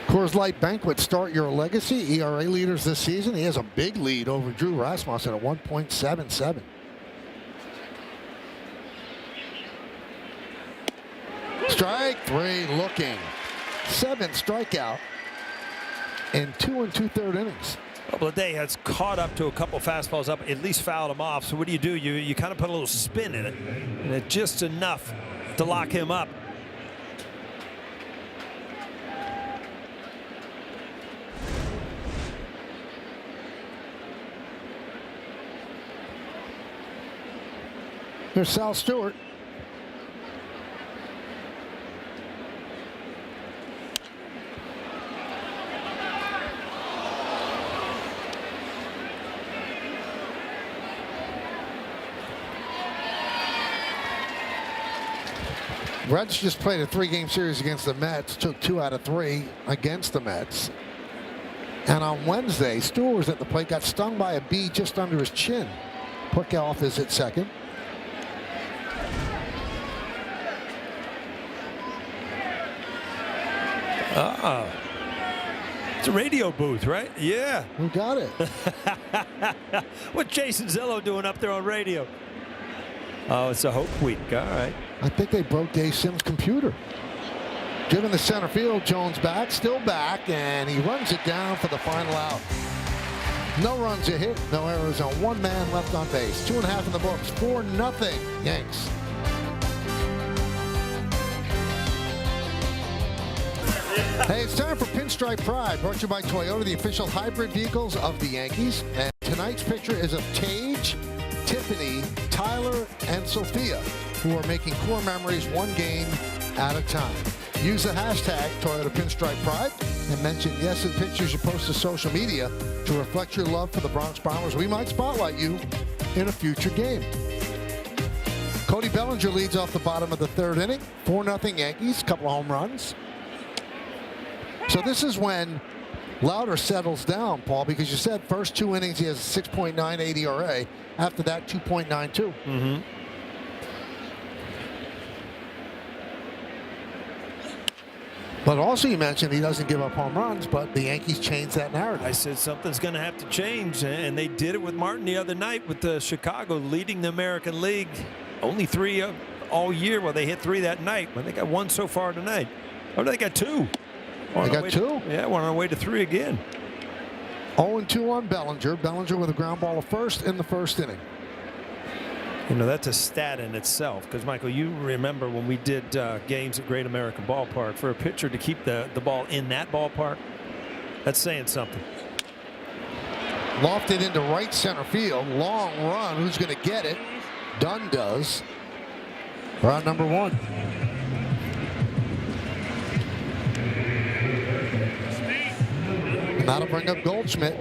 Coors Light Banquet, start your legacy. ERA leaders this season. He has a big lead over Drew Rasmussen at 1.77. Strike three, looking. 7th strikeout in 2 2/3 innings. Well, Bleday has caught up to a couple fastballs up, at least fouled him off. So what do? You kind of put a little spin in it, and it's just enough to lock him up. Here's Sal Stewart. Reds just played a 3-game series against the Mets, took 2 out of 3 against the Mets. And on Wednesday, Stewart was at the plate, got stung by a bee just under his chin. Putkoff is at second. It's a radio booth, right? Yeah. Who got it? What's Jason Zillow doing up there on radio? Oh, it's a Hope Week. All right. I think they broke Dave Sims' computer. Given the center field, Jones back, still back, and he runs it down for the final out. No runs a hit, no errors on 1 man left on base. 2.5 in the books, 4-0 Yanks. Hey, it's time for Pinstripe Pride, brought to you by Toyota, the official hybrid vehicles of the Yankees. And tonight's picture is of Tage, Tiffany, Tyler, and Sophia, who are making core memories 1 game at a time. Use the hashtag Toyota Pinstripe Pride and mention yes in pictures you post to social media to reflect your love for the Bronx Bombers. We might spotlight you in a future game. Cody Bellinger leads off the bottom of the 3rd inning. 4-0 Yankees, couple of home runs. So this is when Lauder settles down, Paul, because you said first 2 innings he has a 6.98 ERA. After that, 2.92. Mm-hmm. But also you mentioned he doesn't give up home runs, but the Yankees changed that narrative. I said something's going to have to change, and they did it with Martin the other night with Chicago leading the American League. Only 3 all year. Well, they hit 3 that night. Well, they got 1 so far tonight. Oh, they got 2. They got 2? Yeah, we're on our way to 3 again. 0-2 on Bellinger. Bellinger with a ground ball to first in the 1st inning. You know, that's a stat in itself, because, Michael, you remember when we did games at Great American Ballpark, for a pitcher to keep the ball in that ballpark, that's saying something. Lofted into right center field. Long run. Who's going to get it? Dunn does. Round number 1. And that'll bring up Goldschmidt.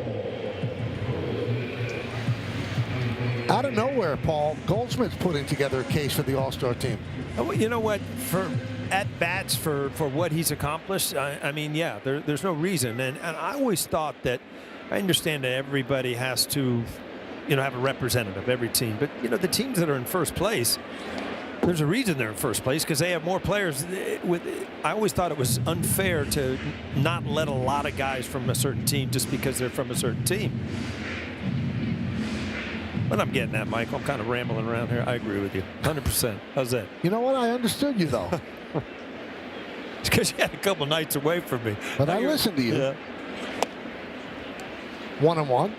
Out of nowhere, Paul, Goldschmidt's putting together a case for the All-Star team. Oh, you know what? For at-bats for what he's accomplished, I mean, yeah, there's no reason. And I always thought that, I understand that everybody has to, you know, have a representative, every team. But, you know, the teams that are in first place, there's a reason they're in first place, because they have more players. I always thought it was unfair to not let a lot of guys from a certain team just because they're from a certain team. But I'm getting that, Michael. I'm kind of rambling around here. I agree with you 100%. How's that? You know what? I understood you, though. It's because you had a couple nights away from me. But I listened to you. Yeah. 1-1.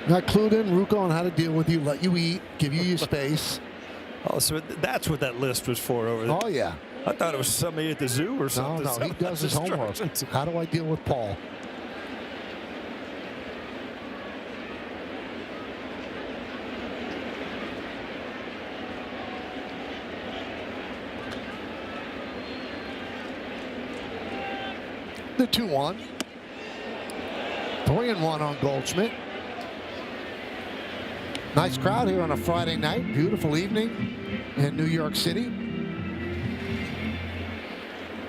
Not clued in, Ruocco, on how to deal with you, let you eat, give you your space. Oh, so that's what that list was for over there. Oh, yeah. I thought it was somebody at the zoo or something. No, he does his homework. How do I deal with Paul? The 2-1. 3-1 on Goldschmidt. Nice crowd here on a Friday night. Beautiful evening in New York City.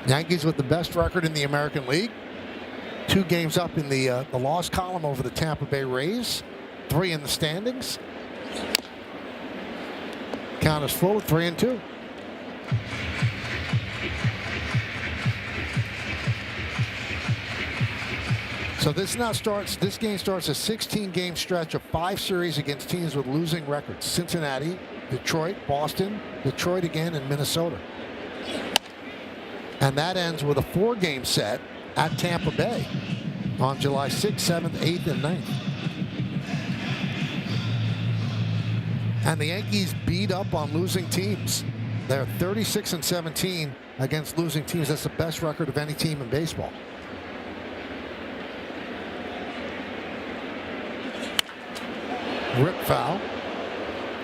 Yankees with the best record in the American League. 2 games up in the loss column over the Tampa Bay Rays. 3 in the standings. Count is full at 3-2. So this game starts a 16-game stretch of 5 series against teams with losing records. Cincinnati, Detroit, Boston, Detroit again, and Minnesota. And that ends with a 4-game set at Tampa Bay on July 6th, 7th, 8th, and 9th. And the Yankees beat up on losing teams. They're 36-17 against losing teams. That's the best record of any team in baseball. Rip foul.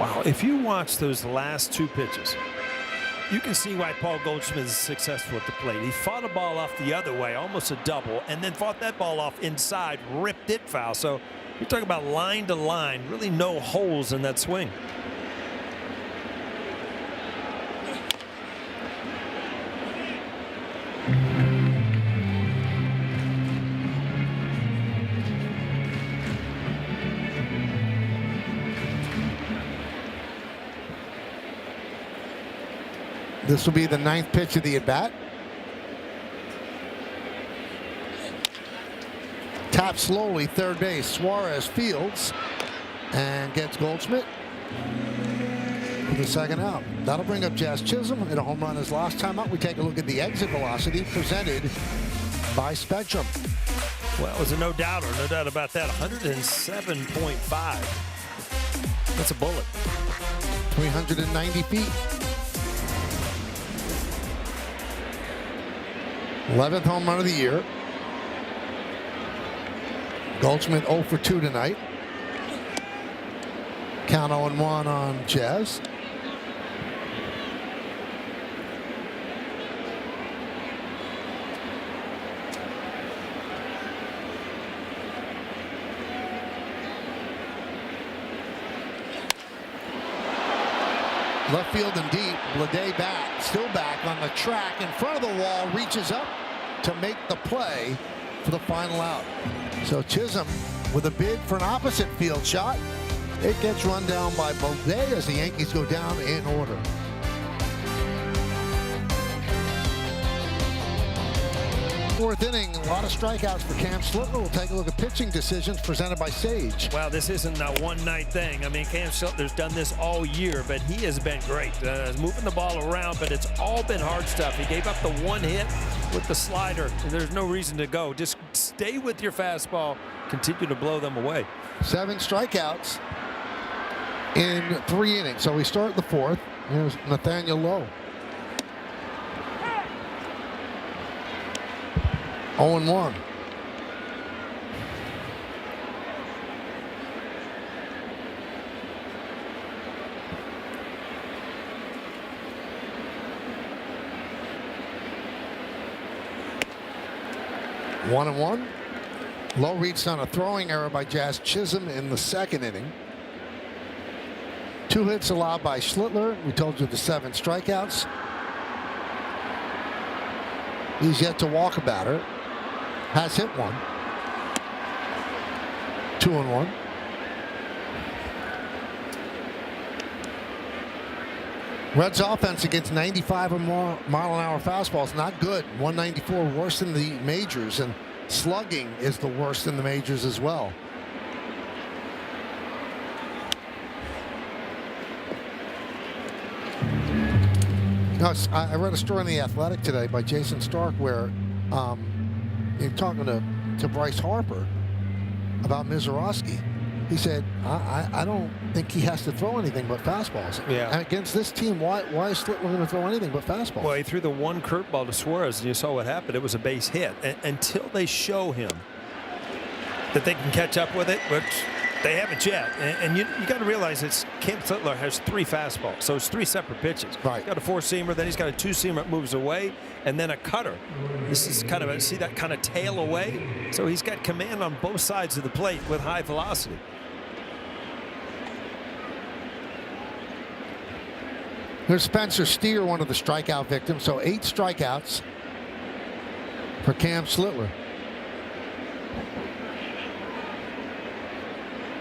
Wow, if you watch those last 2 pitches, you can see why Paul Goldschmidt is successful at the plate. He fought a ball off the other way, almost a double, and then fought that ball off inside, ripped it foul. So you're talking about line to line, really no holes in that swing. This will be the 9th pitch of the at-bat. Tap slowly, third base. Suarez fields and gets Goldschmidt for the second out. That'll bring up Jazz Chisholm. Hit a home run his last time out. We take a look at the exit velocity presented by Spectrum. Well, it was a no doubt about that. 107.5. That's a bullet. 390 feet. 11th home run of the year. Goldschmidt 0 for 2 tonight. Count 0-1 on Jazz. Left field and deep. Bleday back, still back on the track in front of the wall, reaches up to make the play for the final out. So Chisholm with a bid for an opposite field shot. It gets run down by Bleday as the Yankees go down in order. Fourth inning, a lot of strikeouts for Cam Slitler. We'll take a look at pitching decisions presented by Sage. Wow, this isn't a one-night thing. I mean, Cam Slitler's done this all year, but he has been great. Moving the ball around, but it's all been hard stuff. He gave up the 1 hit with the slider. There's no reason to go. Just stay with your fastball. Continue to blow them away. 7 strikeouts in 3 innings. So we start the 4th. Here's Nathaniel Lowe. 0-1. One and one. Lowe reached on a throwing error by Jazz Chisholm in the 2nd inning. 2 hits allowed by Schlittler. We told you the 7 strikeouts. He's yet to walk a batter. Has hit 1. 2-1. Reds offense against 95 or more mile-an-hour fastballs, not good. 194, worse than the majors, and slugging is the worst in the majors as well. I read a story in The Athletic today by Jason Stark where you're talking to Bryce Harper about Mizorowski. He said, I don't think he has to throw anything but fastballs. Yeah. And against this team, why is Schlittler going to throw anything but fastballs? Well, he threw the 1 curveball to Suarez, and you saw what happened. It was a base hit. Until they show him that they can catch up with it, which they haven't yet. And you got to realize it's Cam Schlittler has 3 fastballs, so it's 3 separate pitches. Right. He's got a 4-seamer, then he's got a 2-seamer that moves away, and then a cutter. This is kind of see that kind of tail away? So he's got command on both sides of the plate with high velocity. Here's Spencer Steer, one of the strikeout victims. So 8 strikeouts for Cam Schlittler.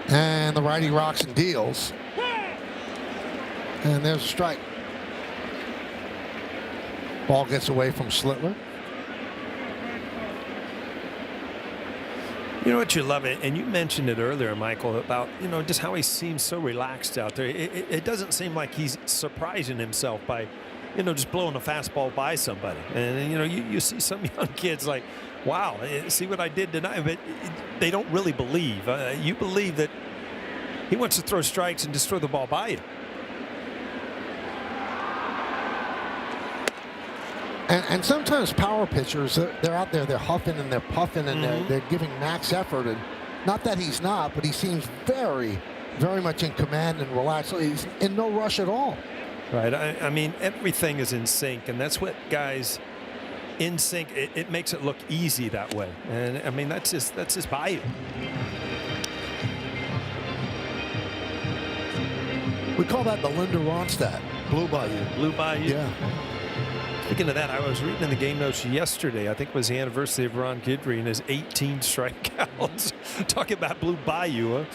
And the righty rocks and deals. And there's a strike. Ball gets away from Schlittler. You know what you love it, and you mentioned it earlier, Michael, about just how he seems so relaxed out there. It doesn't seem like he's surprising himself by, just blowing a fastball by somebody. And you see some young kids like, wow, see what I did tonight, but they don't really believe. You believe that he wants to throw strikes and just throw the ball by you. And sometimes power pitchers, they're out there, they're huffing and they're puffing and they're giving max effort. And not that he's not, but he seems very, very much in command and relaxed. He's in no rush at all. Right. I mean, everything is in sync, and that's what guys in sync. It makes it look easy that way. And I mean, that's just Bayou. We call that the Linda Ronstadt Blue Bayou. Blue Bayou. Yeah. Speaking of that, I was reading in the game notes yesterday. I think it was the anniversary of Ron Guidry and his 18 strikeouts. Talking about Blue Bayou, huh?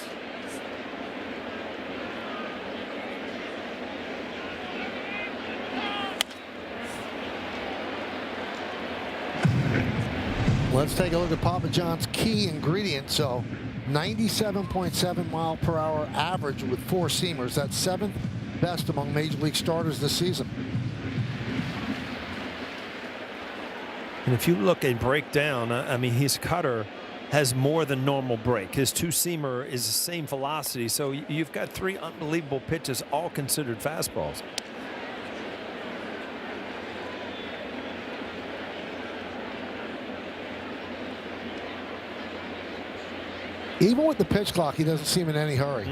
Let's take a look at Papa John's key ingredient. So 97.7 mile per hour average with 4 seamers. That's 7th best among major league starters this season. And if you look and break down, I mean, his cutter has more than normal break. His 2-seamer is the same velocity. So you've got 3 unbelievable pitches, all considered fastballs. Even with the pitch clock, he doesn't seem in any hurry.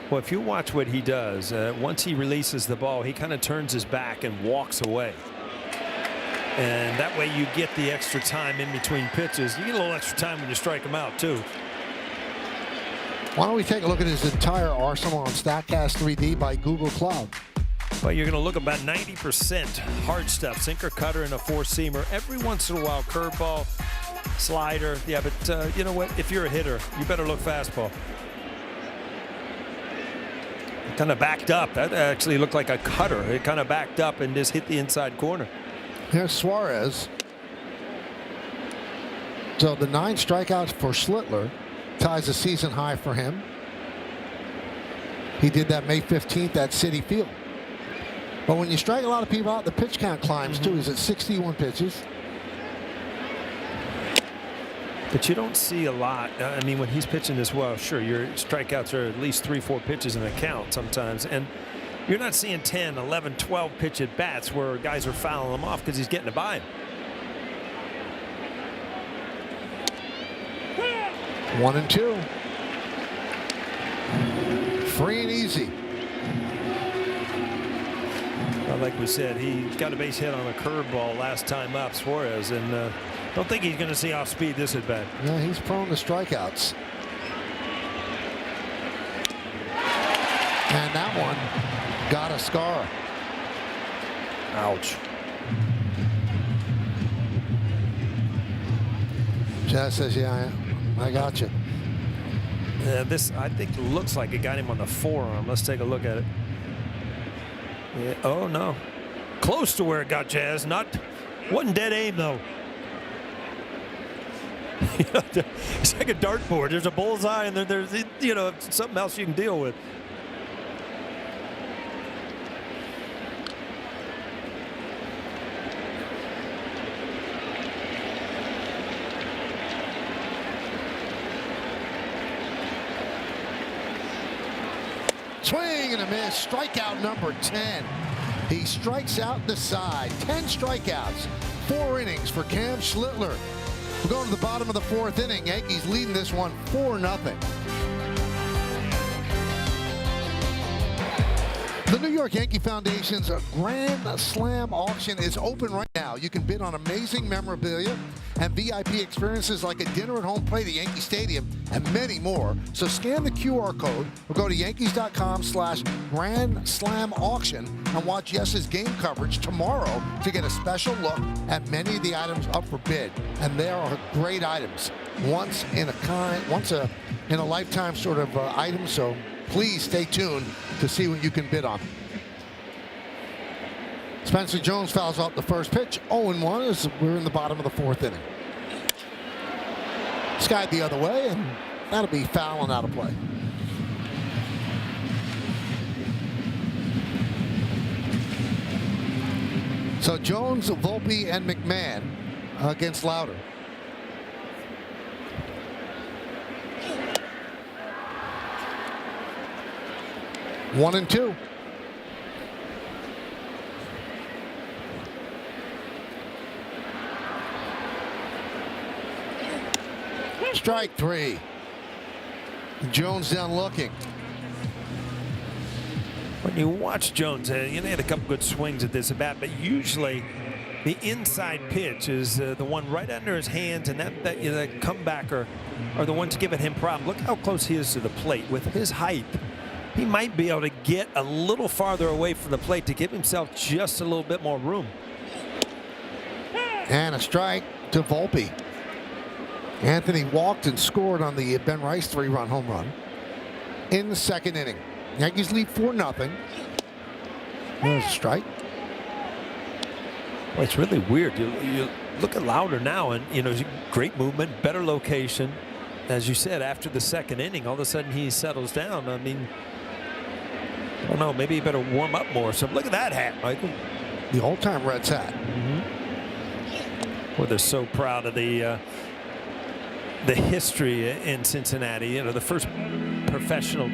Well, if you watch what he does, once he releases the ball, he kind of turns his back and walks away. And that way you get the extra time in between pitches. You get a little extra time when you strike him out, too. Why don't we take a look at his entire arsenal on StatCast 3D by Google Cloud? Well, you're going to look about 90% hard stuff, sinker, cutter, and a 4-seamer. Every once in a while, curveball, slider. Yeah, but you know what? If you're a hitter, you better look fastball. It kind of backed up. That actually looked like a cutter. It kind of backed up and just hit the inside corner. Here's Suarez. So the 9 strikeouts for Schlittler ties a season high for him. He did that May 15th at Citi Field. But when you strike a lot of people out, the pitch count climbs too. He's at 61 pitches. But you don't see a lot. I mean, when he's pitching this well, sure, your strikeouts are at least 3-4 pitches in a count sometimes. And you're not seeing 10, 11, 12 pitch at bats where guys are fouling them off because he's getting to buy him. 1-2. Free and easy. Well, like we said, he got a base hit on a curveball last time up, Suarez, and don't think he's going to see off speed this at bat. Yeah, he's prone to strikeouts. And that one got a scar. Ouch. Jazz says, yeah, I got you. This, I think, looks like it got him on the forearm. Let's take a look at it. Yeah, oh, no. Close to where it got Jazz. Wasn't dead aim, though. It's like a dartboard. There's a bullseye, and then there's, something else you can deal with. Swing and a miss. Strikeout number 10. He strikes out the side. 10 strikeouts. 4 innings for Cam Schlittler. We're going to the bottom of the 4th inning. Yankees leading this one 4-0. The New York Yankee Foundation's Grand Slam auction is open right now. You can bid on amazing memorabilia and VIP experiences like a dinner at home play at Yankee Stadium and many more. So scan the QR code or go to Yankees.com/Grand Slam auction and watch Yes's game coverage tomorrow to get a special look at many of the items up for bid. And they are great items, once in a lifetime sort of item. So please stay tuned to see what you can bid on. Spencer Jones fouls out the first pitch. 0-1 as we're in the bottom of the 4th inning. Skied the other way, and that'll be foul and out of play. So Jones, Volpe, and McMahon against Lauder. One and two. Strike 3. Jones down looking. When you watch Jones, he had a couple good swings at this at bat, but usually the inside pitch is the one right under his hands, and that comebacker are the ones giving him problems. Look how close he is to the plate. With his height, he might be able to get a little farther away from the plate to give himself just a little bit more room. And a strike to Volpe. Anthony walked and scored on the Ben Rice 3-run home run in the 2nd inning. Yankees lead 4-0. There's a strike. Well, it's really weird. You look at Lauder now, and great movement, better location. As you said, after the 2nd inning, all of a sudden he settles down. I mean, I don't know. Maybe he better warm up more. So look at that hat, Michael. The old-time Reds hat. Well, they're so proud of the history in Cincinnati. The first professional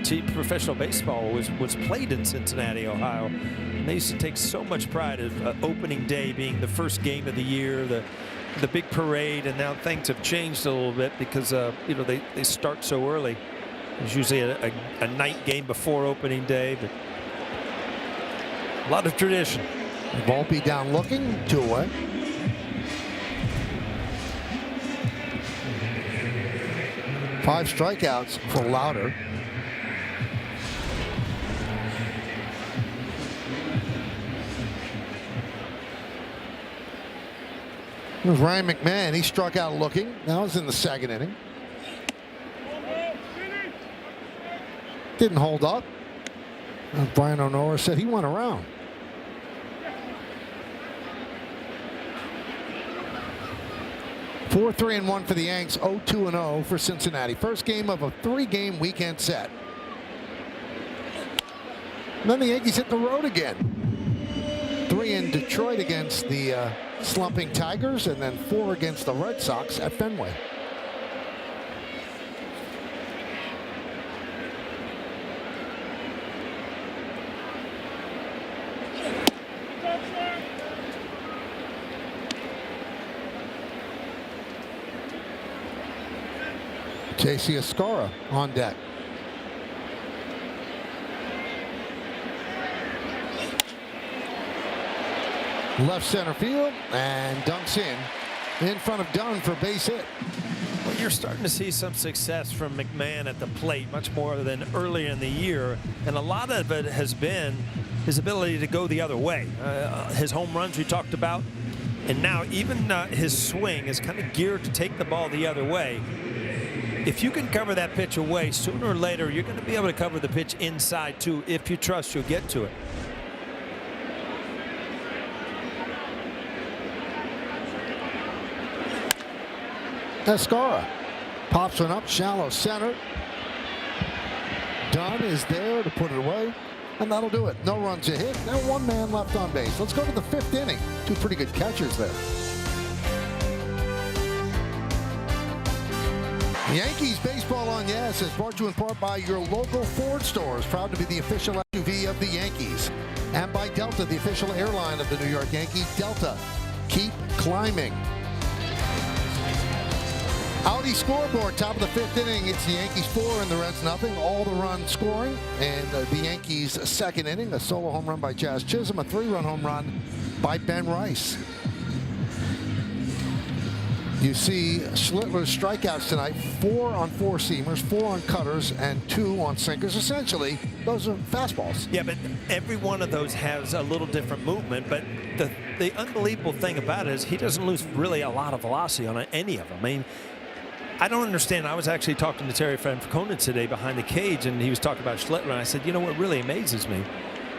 baseball was played in Cincinnati, Ohio. And they used to take so much pride of opening day being the first game of the year, the big parade, and now things have changed a little bit because they start so early. There's usually a night game before opening day, but a lot of tradition. Volpe down looking, 2 away. Five strikeouts for Lauder. There's Ryan McMahon. He struck out looking. That was in the 2nd inning. Didn't hold up. Brian O'Nora said he went around. Four, 3-1 for the Yanks. 0-2-0 for Cincinnati. First game of a 3-game weekend set. And then the Yankees hit the road again. 3 in Detroit against the slumping Tigers, and then 4 against the Red Sox at Fenway. J.C. Escara on deck. Left center field and dunks in front of Dunn for base hit. Well, you're starting to see some success from McMahon at the plate, much more than earlier in the year, and a lot of it has been his ability to go the other way. His home runs we talked about, and now even his swing is kind of geared to take the ball the other way. If you can cover that pitch away, sooner or later you're going to be able to cover the pitch inside too. If you trust, you'll get to it. Escara pops one up, shallow center. Dunn is there to put it away, and that'll do it. No runs a hit. Now one man left on base. Let's go to the 5th inning. Two pretty good catchers there. Yankees Baseball on Yes is brought to you in part by your local Ford stores, proud to be the official SUV of the Yankees, and by Delta, the official airline of the New York Yankees. Delta, keep climbing. Audi scoreboard, top of the 5th inning. It's the Yankees 4 and the Reds nothing. All the runs scoring. And the Yankees' 2nd inning, a solo home run by Jazz Chisholm, a 3-run home run by Ben Rice. You see Schlittler's strikeouts tonight, 4 on 4-seamers, 4 on cutters, and 2 on sinkers. Essentially, those are fastballs. Yeah, but every one of those has a little different movement. But the unbelievable thing about it is he doesn't lose really a lot of velocity on any of them. I mean, I don't understand. I was actually talking to Terry Francona today behind the cage, and he was talking about Schlittler, and I said, you know what really amazes me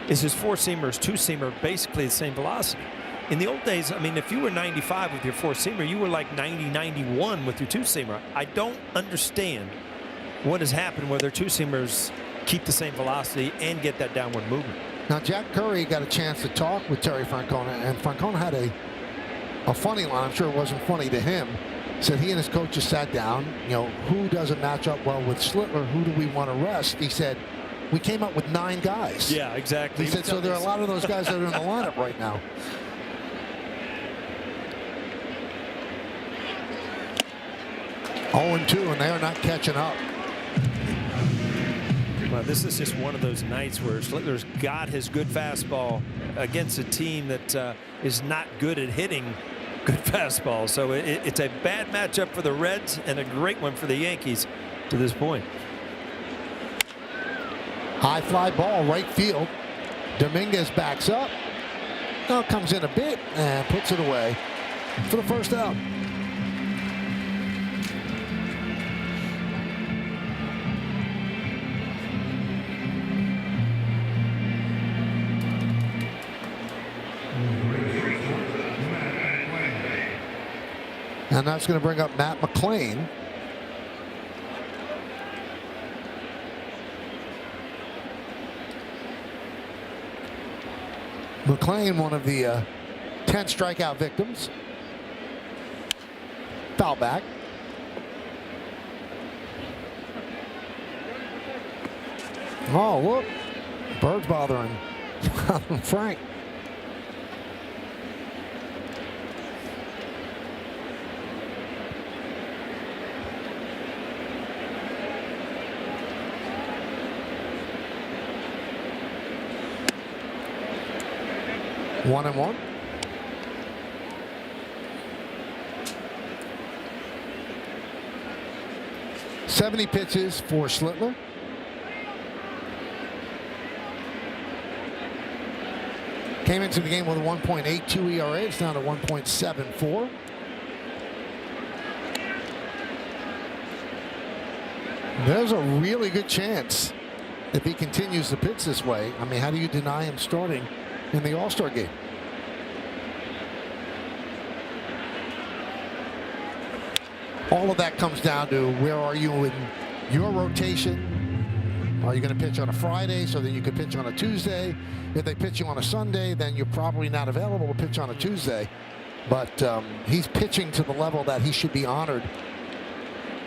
is his 4-seamer, his 2-seamer, basically the same velocity. In the old days, I mean, if you were 95 with your 4-seamer, you were like 90, 91 with your 2-seamer. I don't understand what has happened where their 2-seamers keep the same velocity and get that downward movement. Now, Jack Curry got a chance to talk with Terry Francona, and Francona had a funny line. I'm sure it wasn't funny to him. Said he and his coaches sat down, you know, who doesn't match up well with Schlittler? Who do we want to rest? He said, we came up with 9 guys. Yeah, exactly. He said, so there are a lot of those guys that are in the lineup right now. Oh, 2, and they are not catching up. Well, this is just one of those nights where Schlittler's got his good fastball against a team that is not good at hitting good fastball. So it's a bad matchup for the Reds and a great one for the Yankees to this point. High fly ball, right field. Dominguez backs up. Now comes in a bit and puts it away for the first out. And that's going to bring up Matt McClain. McClain, one of the 10 strikeout victims. Foul back. Oh, look. Bird's bothering Frank. One and one. .70 pitches for Schlittler. Came into the game with a 1.82 ERA. It's down to 1.74. There's a really good chance if he continues to pitch this way. I mean, how do you deny him starting in the All-Star game? All of that comes down to where are you in your rotation? Are you going to pitch on a Friday so that you could pitch on a Tuesday? If they pitch you on a Sunday, then you're probably not available to pitch on a Tuesday. But he's pitching to the level that he should be honored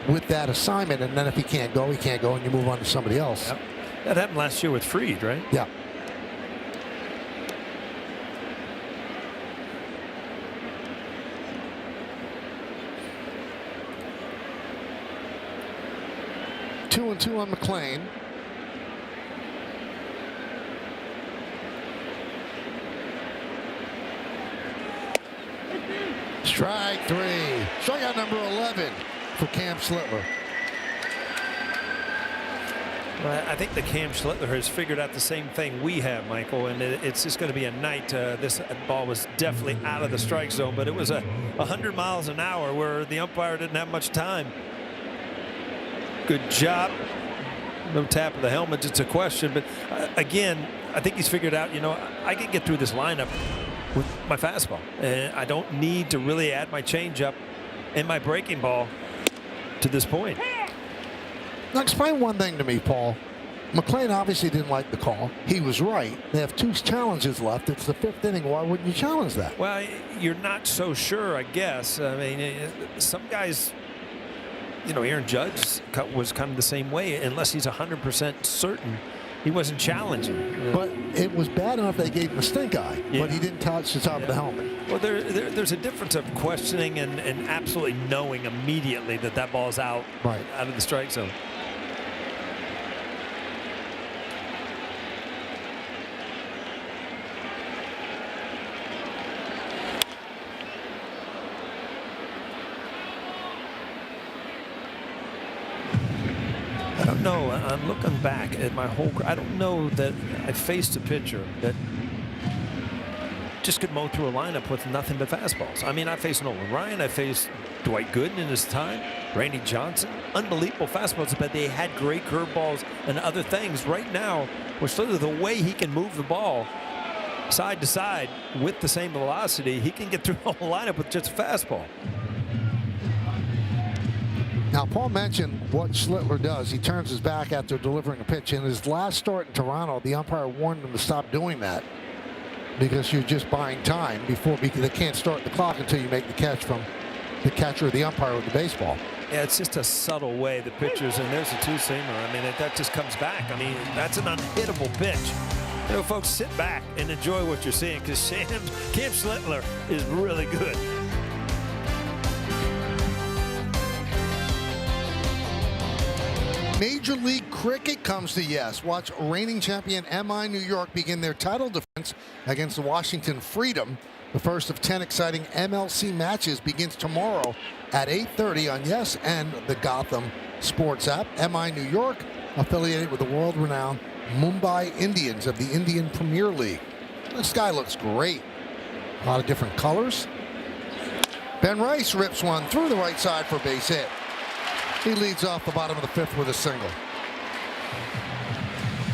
with that assignment. And then if he can't go, and you move on to somebody else. Yep. That happened last year with Fried, right? Yeah. 2-2 on McLean. Strike 3. Strikeout number 11 for Cam Schlittler. Well, I think the Cam Schlittler has figured out the same thing we have, Michael, and it's just going to be a night. This ball was definitely out of the strike zone, but it was 100 miles an hour where the umpire didn't have much time. Good job. No tap of the helmet. It's a question, but again, I think he's figured out, I can get through this lineup with my fastball, and I don't need to really add my changeup and my breaking ball to this point. Now explain one thing to me, Paul. McLean obviously didn't like the call. He was right. They have 2 challenges left. It's the 5th inning. Why wouldn't you challenge that? Well, you're not so sure, I guess. I mean, some guys, Aaron Judge was kind of the same way, unless he's 100% certain he wasn't challenging. But it was bad enough they gave him a stink eye, yeah. But he didn't touch the top of the helmet. Well, there's a difference of questioning and absolutely knowing immediately that ball's out, right, out of the strike zone. I don't know. I'm looking back at my whole. I don't know that I faced a pitcher that just could mow through a lineup with nothing but fastballs. I mean, I faced Nolan Ryan. I faced Dwight Gooden in his time. Randy Johnson. Unbelievable fastballs, but they had great curveballs and other things. Right now, we're sort of the way he can move the ball side to side with the same velocity. He can get through the whole lineup with just a fastball. Now, Paul mentioned what Schlittler does. He turns his back after delivering a pitch. In his last start in Toronto, the umpire warned him to stop doing that because you're just buying time because they can't start the clock until you make the catch from the catcher or the umpire with the baseball. Yeah, it's just a subtle way the pitchers, and there's a 2-seamer. I mean, that just comes back. I mean, that's an unhittable pitch. Folks, sit back and enjoy what you're seeing because Cam Schlittler is really good. Major League Cricket comes to yes. Watch reigning champion MI New York begin their title defense against the Washington Freedom. The first of 10 exciting MLC matches begins tomorrow at 8:30 on Yes and the Gotham Sports app. MI New York, affiliated with the world-renowned Mumbai Indians of the Indian Premier League. The sky looks great. A lot of different colors. Ben Rice rips one through the right side for a base hit. He leads off the bottom of the 5th with a single.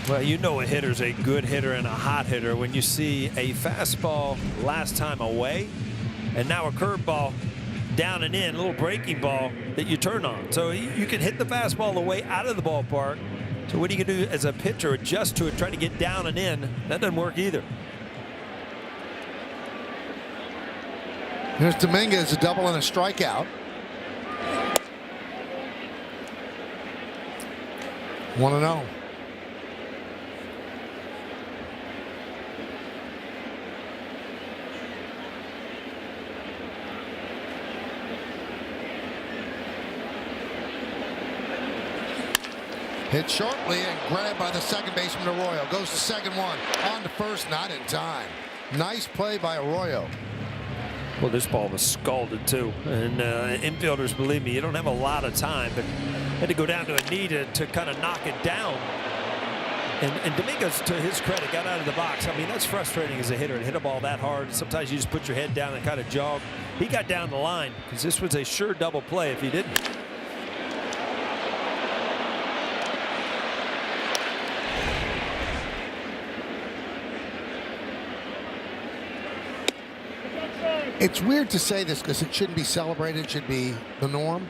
Well, a hitter's a good hitter and a hot hitter when you see a fastball last time away and now a curveball down and in, a little breaking ball that you turn on. So you can hit the fastball away out of the ballpark. So what are you going to do as a pitcher? Adjust to it, try to get down and in. That doesn't work either. Here's Dominguez, a double and a strikeout. 1-0. Hit shortly and grabbed by the second baseman Arroyo. Goes to second one. On to first, not in time. Nice play by Arroyo. Well, this ball was scalded too, and infielders, believe me, you don't have a lot of time, but had to go down to a knee to kind of knock it down. And Dominguez, to his credit, got out of the box. I mean, that's frustrating as a hitter to hit a ball that hard. Sometimes you just put your head down and kind of jog. He got down the line because this was a sure double play if he didn't. It's weird to say this because it shouldn't be celebrated. It should be the norm.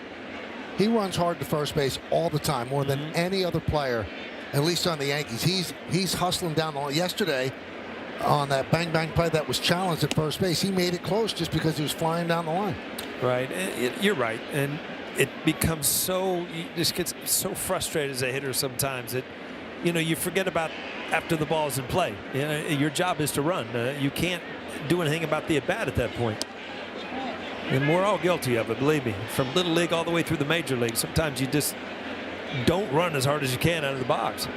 He runs hard to first base all the time, more than any other player, at least on the Yankees. He's hustling down the line. Yesterday, on that bang-bang play that was challenged at first base, he made it close just because he was flying down the line. Right. You're right. And it becomes so, you just get so frustrated as a hitter sometimes that, you forget about after the ball's in play. Your job is to run. You can't do anything about the at-bat at that point. And we're all guilty of it, believe me, from little league all the way through the major league. Sometimes you just don't run as hard as you can out of the box.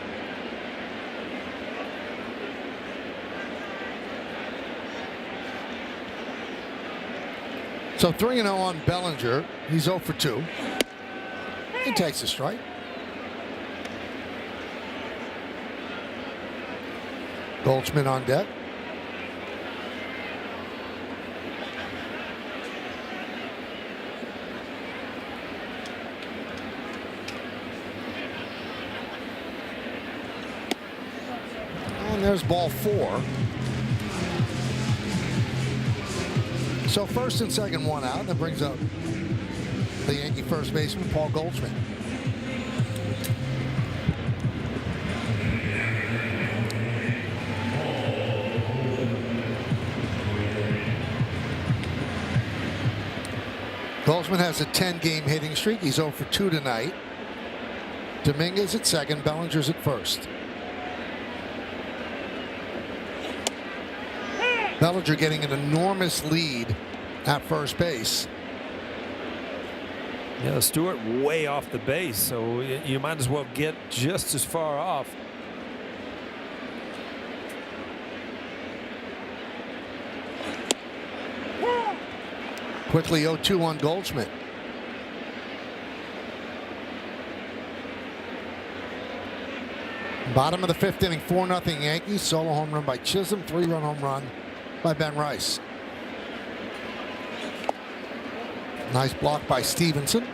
So 3-0 on Bellinger. He's 0 for 2. He takes a strike. Goldschmidt on deck. And there's ball 4. So first and second, one out. That brings up the Yankee first baseman, Paul Goldschmidt. Goldschmidt has a 10-game hitting streak. He's 0 for 2 tonight. Dominguez at second. Bellinger's at first. Bellinger getting an enormous lead at first base. Yeah, Stewart way off the base, so you might as well get just as far off. Quickly 0-2 on Goldschmidt. Bottom of the 5th inning, 4-0 Yankees. Solo home run by Chisholm, 3-run home run by Ben Rice. Nice block by Stevenson.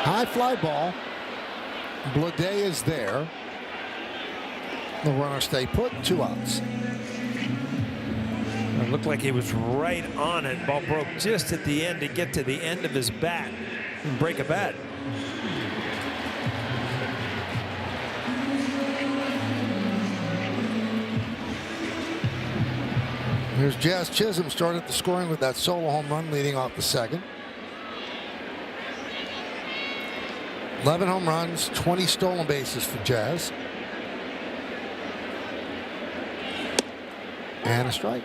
High fly ball. Blade is there. The runner stay put, 2 outs. It looked like he was right on it. Ball broke just at the end to get to the end of his bat and break a bat. Here's Jazz Chisholm started the scoring with that solo home run leading off the second. 11 home runs, 20 stolen bases for Jazz. And a strike.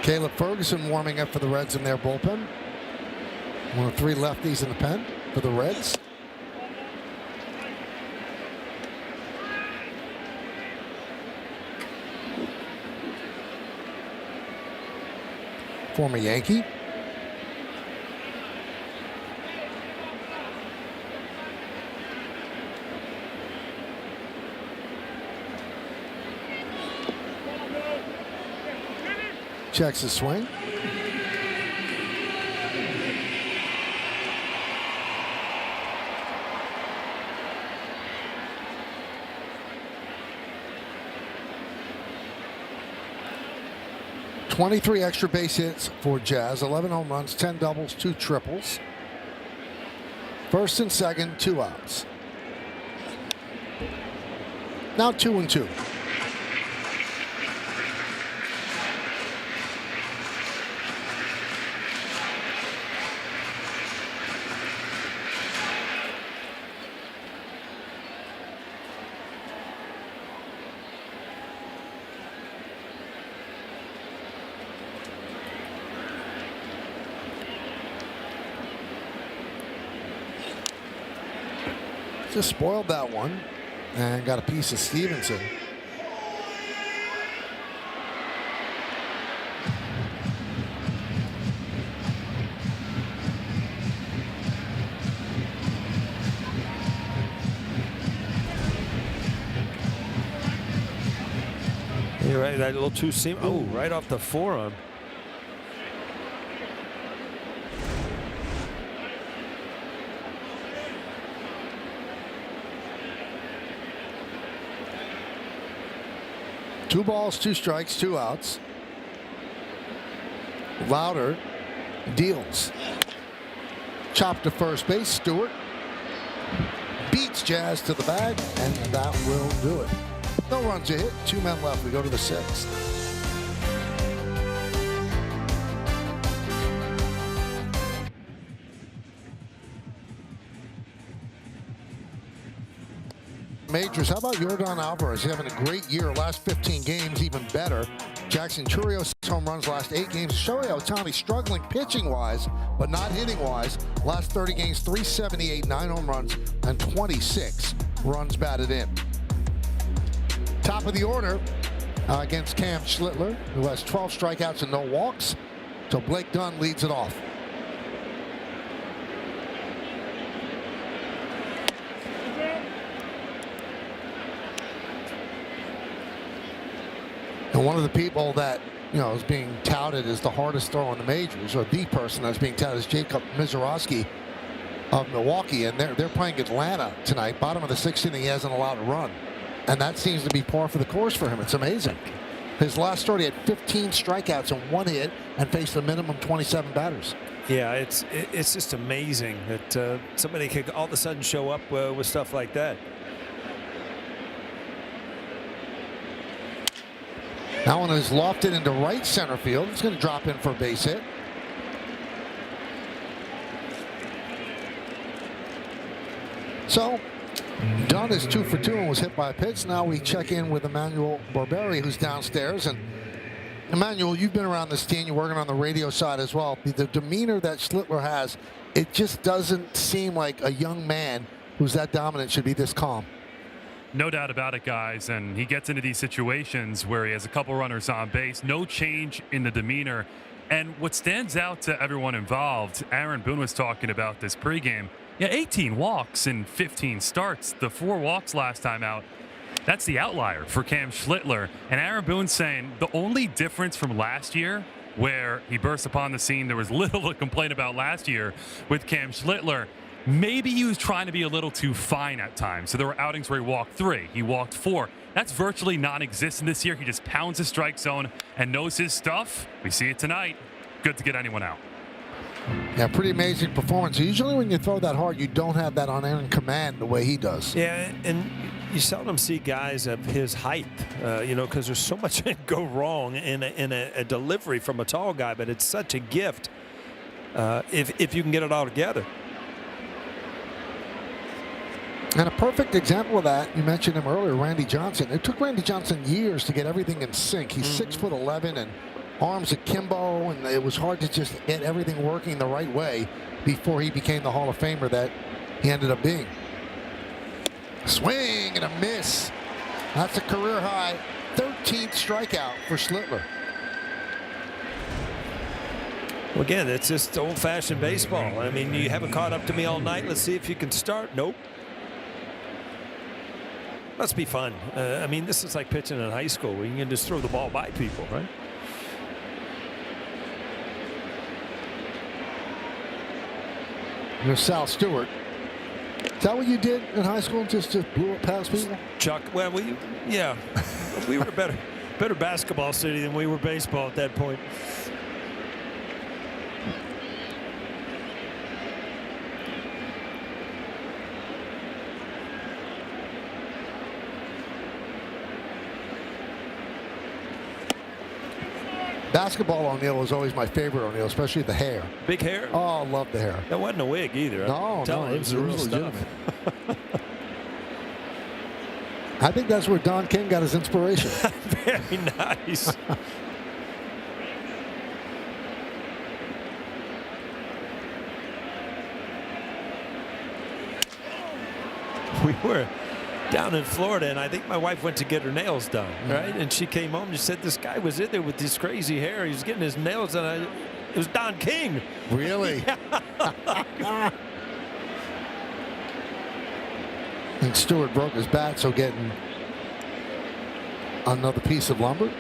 Caleb Ferguson warming up for the Reds in their bullpen. One of 3 lefties in the pen for the Reds. Former Yankee. Checks his swing. .23 extra base hits for Jazz, 11 home runs, 10 doubles, 2 triples. First and second, 2 outs. Now 2-2. Just spoiled that one and got a piece of Stevenson. You're right, that little two-seam. Oh, right off the forearm. Two balls, 2 strikes, 2 outs. Louder deals. Chop to first base. Stewart beats Jazz to the bag, and that will do it. No runs a hit. 2 men left. We go to the 6th. Majors, how about Yordan Alvarez? He's having a great year. Last 15 games, even better. Jackson Churios home runs last 8 games. Shohei Ohtani struggling pitching-wise, but not hitting-wise. Last 30 games, 378, 9 home runs, and 26 runs batted in. Top of the order against Cam Schlittler, who has 12 strikeouts and no walks. So Blake Dunn leads it off. And one of the people that, is being touted as the hardest thrower in the majors, or the person that's being touted, is Jacob Mizorowski of Milwaukee. And they're playing Atlanta tonight. Bottom of the 6th inning, he hasn't allowed a run. And that seems to be par for the course for him. It's amazing. His last start, he had 15 strikeouts and 1 hit and faced a minimum 27 batters. Yeah, it's just amazing that somebody could all of a sudden show up with stuff like that. That one is lofted into right center field. It's going to drop in for a base hit. So Dunn is 2 for 2 and was hit by a pitch. Now we check in with Emmanuel Barberi, who's downstairs. And Emmanuel, you've been around this team. You're working on the radio side as well. The demeanor that Schlittler has, it just doesn't seem like a young man who's that dominant should be this calm. No doubt about it, guys. And he gets into these situations where he has a couple runners on base, no change in the demeanor. And what stands out to everyone involved, Aaron Boone was talking about this pregame. Yeah, 18 walks in 15 starts. The 4 walks last time out, that's the outlier for Cam Schlittler. And Aaron Boone saying the only difference from last year, where he burst upon the scene, there was little to complain about last year with Cam Schlittler. Maybe he was trying to be a little too fine at times. So there were outings where he walked 3, he walked 4. That's virtually non-existent this year. He just pounds the strike zone and knows his stuff. We see it tonight. Good to get anyone out. Yeah, pretty amazing performance. Usually when you throw that hard, you don't have that on command the way he does. Yeah, and you seldom see guys of his height, because there's so much that go wrong in a delivery from a tall guy, but it's such a gift if you can get it all together. And a perfect example of that, you mentioned him earlier, Randy Johnson. It took Randy Johnson years to get everything in sync. He's 6'11" and arms akimbo, and it was hard to just get everything working the right way before he became the Hall of Famer that he ended up being. Swing and a miss. That's a career high 13th strikeout for Schlittler. Well, again, it's just old-fashioned baseball. I mean, you haven't caught up to me all night. Let's see if you can start. Nope. Must be fun. I mean, this is like pitching in high school where you can just throw the ball by people, right? Here's Sal Stewart. Is that what you did in high school? Just blew it past people? Chuck, well, we were better basketball city than we were baseball at that point. Basketball O'Neal was always my favorite O'Neal, especially the hair. Big hair? Oh, I love the hair. That wasn't a wig either. No, it was the real stuff. I think that's where Don King got his inspiration. Very nice. We were down in Florida, and I think my wife went to get her nails done, right? And she came home and she said this guy was in there with this crazy hair. He was getting his nails done. It was Don King. Really? And Stewart broke his bat, so getting another piece of lumber.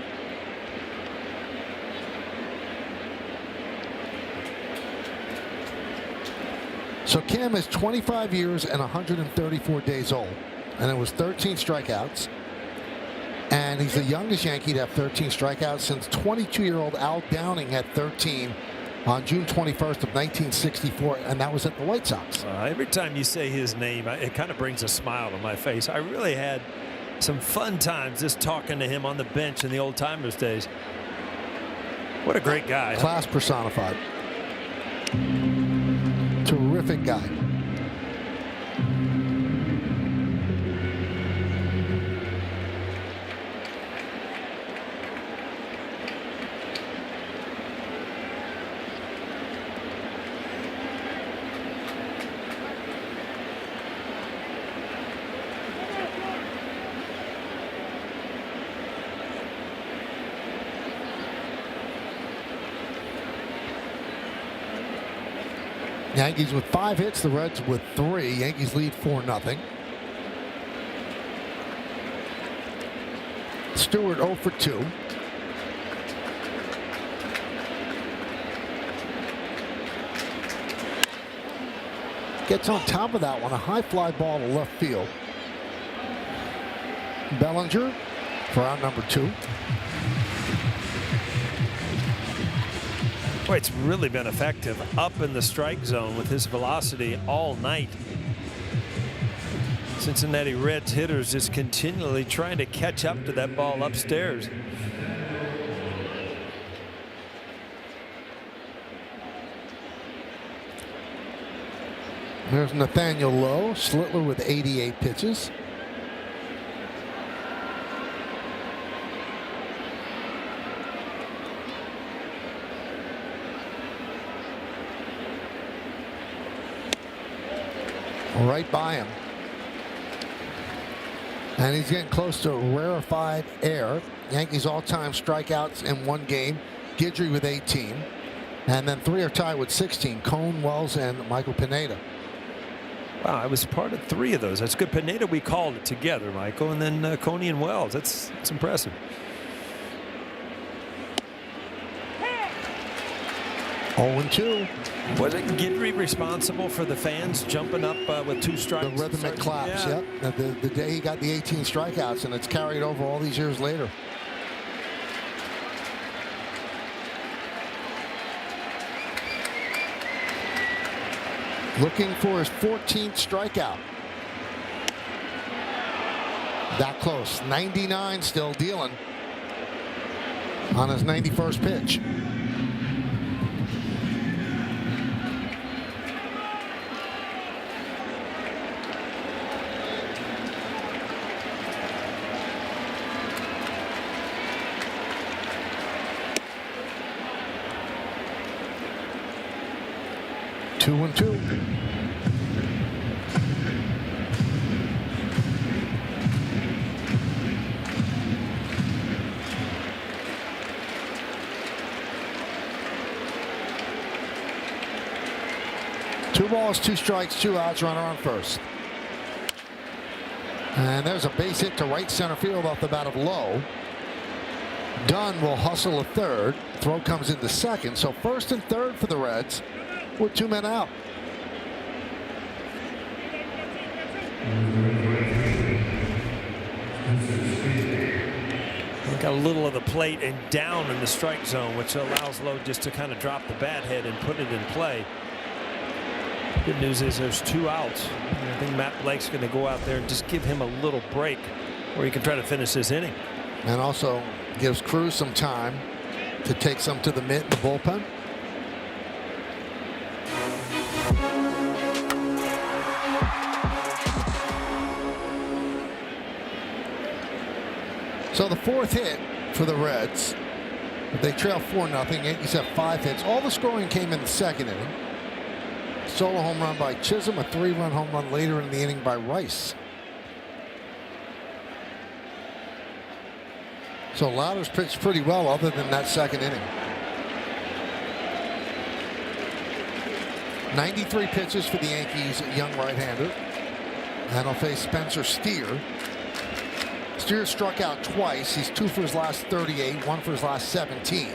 So Cam is 25 years and 134 days old. And it was 13 strikeouts. And he's the youngest Yankee to have 13 strikeouts since 22-year-old Al Downing had 13 on June 21st of 1964, and that was at the White Sox. Every time you say his name, it kind of brings a smile to my face. I really had some fun times just talking to him on the bench in the old timers days. What a great guy. Class personified. Terrific guy. Yankees with 5 hits, the Reds with 3. Yankees lead 4-0. Stewart 0 for 2. Gets on top of that one, a high fly ball to left field. Bellinger for out number 2. Boy, it's really been effective up in the strike zone with his velocity all night. Cincinnati Reds hitters just continually trying to catch up to that ball upstairs. There's Nathaniel Lowe, Slittler with 88 pitches. Right by him. And he's getting close to rarefied air. Yankees all-time strikeouts in one game. Guidry with 18. And then 3 are tied with 16. Cone, Wells, and Michael Pineda. Wow, I was part of 3 of those. That's good. Pineda, we called it together, Michael. And then Coney and Wells. That's impressive. Oh, 2. Wasn't Guidry responsible for the fans jumping up with 2 strikes? The rhythmic claps, yeah. Yep. The day he got the 18 strikeouts, and it's carried over all these years later. Looking for his 14th strikeout. That close. 99 still dealing on his 91st pitch. Two and 2. Two balls, 2 strikes, 2 outs, runner on first. And there's a base hit to right center field off the bat of Lowe. Dunn will hustle a third. Throw comes into second. So first and third for the Reds with 2 men out. Got a little of the plate and down in the strike zone, which allows Lowe just to kind of drop the bat head and put it in play. Good news is there's 2 outs. I think Matt Blake's going to go out there and just give him a little break where he can try to finish this inning. And also gives Cruz some time to take some to the mitt in the bullpen. So the 4th hit for the Reds. They trail 4-0. Yankees have 5 hits. All the scoring came in the 2nd inning. Solo home run by Chisholm, a 3-run home run later in the inning by Rice. So Lauder's pitched pretty well other than that 2nd inning. 93 pitches for the Yankees, young right-hander. And he'll face Spencer Steer. Steer struck out twice. He's 2 for his last 38, 1 for his last 17.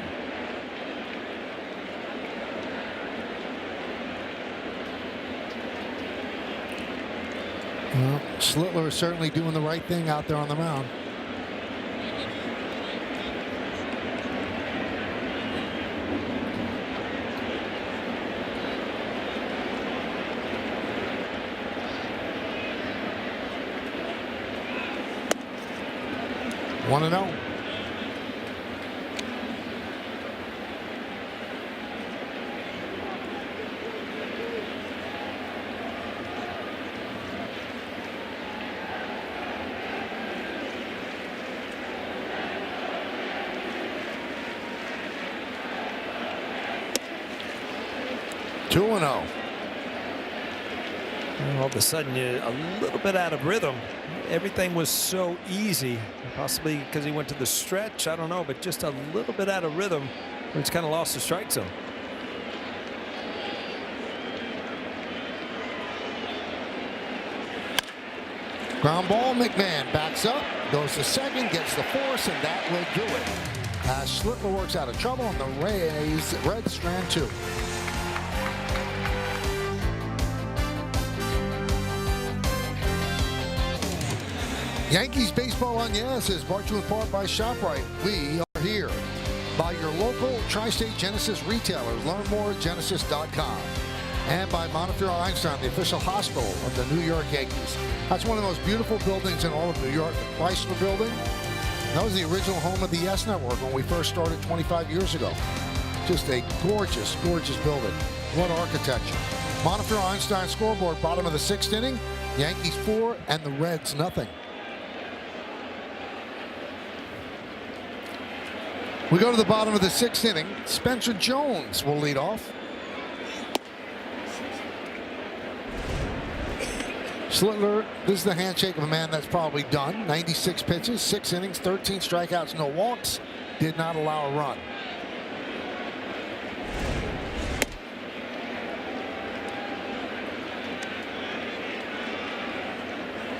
Well, Slittler is certainly doing the right thing out there on the mound. 1-0. All of a sudden, you're a little bit out of rhythm. Everything was so easy, possibly because he went to the stretch. I don't know, but just a little bit out of rhythm. He's kind of lost the strike zone. Ground ball. McMahon backs up, goes to second, gets the force, and that will do it. Schlittler works out of trouble, and the Reds strand 2. Yankees Baseball on Yes is brought to you in part by ShopRite. We are here by your local Tri-State Genesis retailers. Learn more at genesis.com. And by Montefiore Einstein, the official hospital of the New York Yankees. That's one of the most beautiful buildings in all of New York, the Chrysler Building. That was the original home of the Yes Network when we first started 25 years ago. Just a gorgeous, gorgeous building. What architecture. Montefiore Einstein scoreboard, bottom of the 6th inning. Yankees 4 and the Reds nothing. We go to the bottom of the 6th inning. Spencer Jones will lead off. Schlittler, this is the handshake of a man that's probably done. 96 pitches, 6 innings, 13 strikeouts, no walks. Did not allow a run.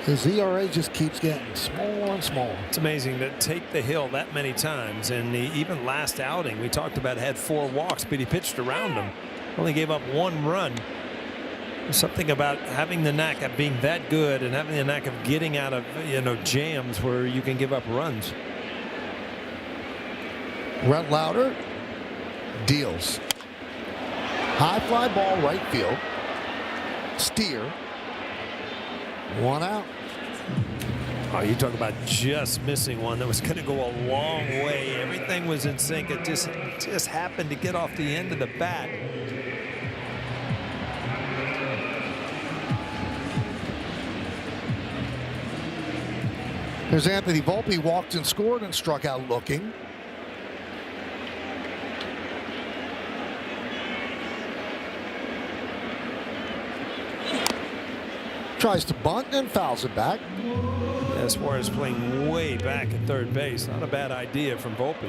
His ERA just keeps getting smaller and smaller. It's amazing to take the hill that many times. And even last outing, we talked about had 4 walks, but he pitched around them. Only gave up 1 run. There's something about having the knack of being that good and having the knack of getting out of jams where you can give up runs. Rhett Lauder deals. High fly ball right field. Steer. 1 out. Oh, you talk about just missing one that was going to go a long way. Everything was in sync. It just happened to get off the end of the bat. Here's Anthony Volpe, walked and scored and struck out looking. Tries to bunt and fouls it back. Yeah, Suarez playing way back at third base. Not a bad idea from Volpe.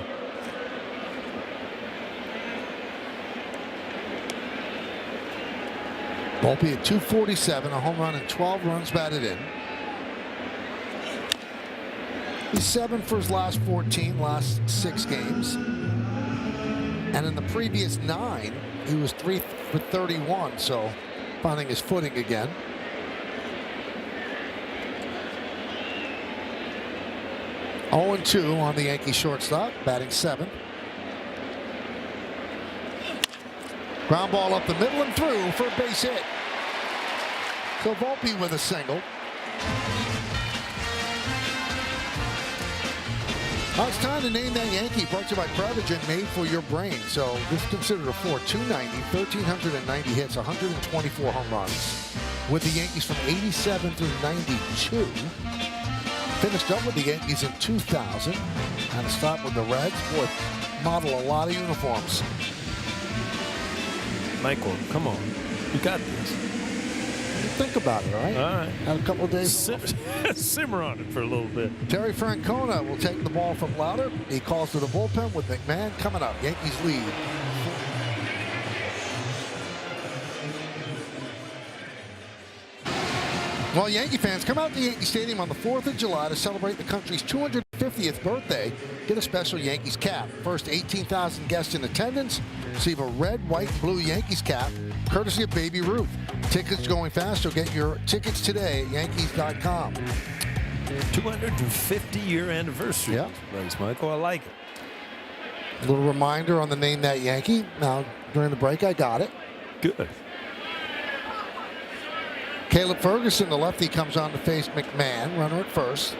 Volpe at 247, a home run and 12 runs batted in. He's 7 for his last 14, last 6 games. And in the previous 9, he was 3 for 31, so finding his footing again. Oh, 0-2 on the Yankee shortstop, batting 7th. Ground ball up the middle and through for a base hit. So Volpe with a single. Now it's time to name that Yankee, brought to you by Prevagen, made for your brain. So this is considered a 4, 290, 1,390 hits, 124 home runs. With the Yankees from 87 through 92. Finished up with the Yankees in 2000. And a stop with the Reds. Boy, model a lot of uniforms. Michael, come on. You got this. Think about it, all right? All right. Had a couple of days. Simmer on it for a little bit. Terry Francona will take the ball from Lauder. He calls to the bullpen with McMahon coming up. Yankees lead. Well, Yankee fans, come out to Yankee Stadium on the 4th of July to celebrate the country's 250th birthday. Get a special Yankees cap. First 18,000 guests in attendance receive a red, white, and blue Yankees cap, courtesy of Baby Ruth. Tickets going fast, so get your tickets today at Yankees.com. 250-year anniversary. Yeah. Race, Michael. I like it. A little reminder on the Name That Yankee. Now, during the break, I got it. Good. Caleb Ferguson, the lefty, comes on to face McMahon. Runner at first.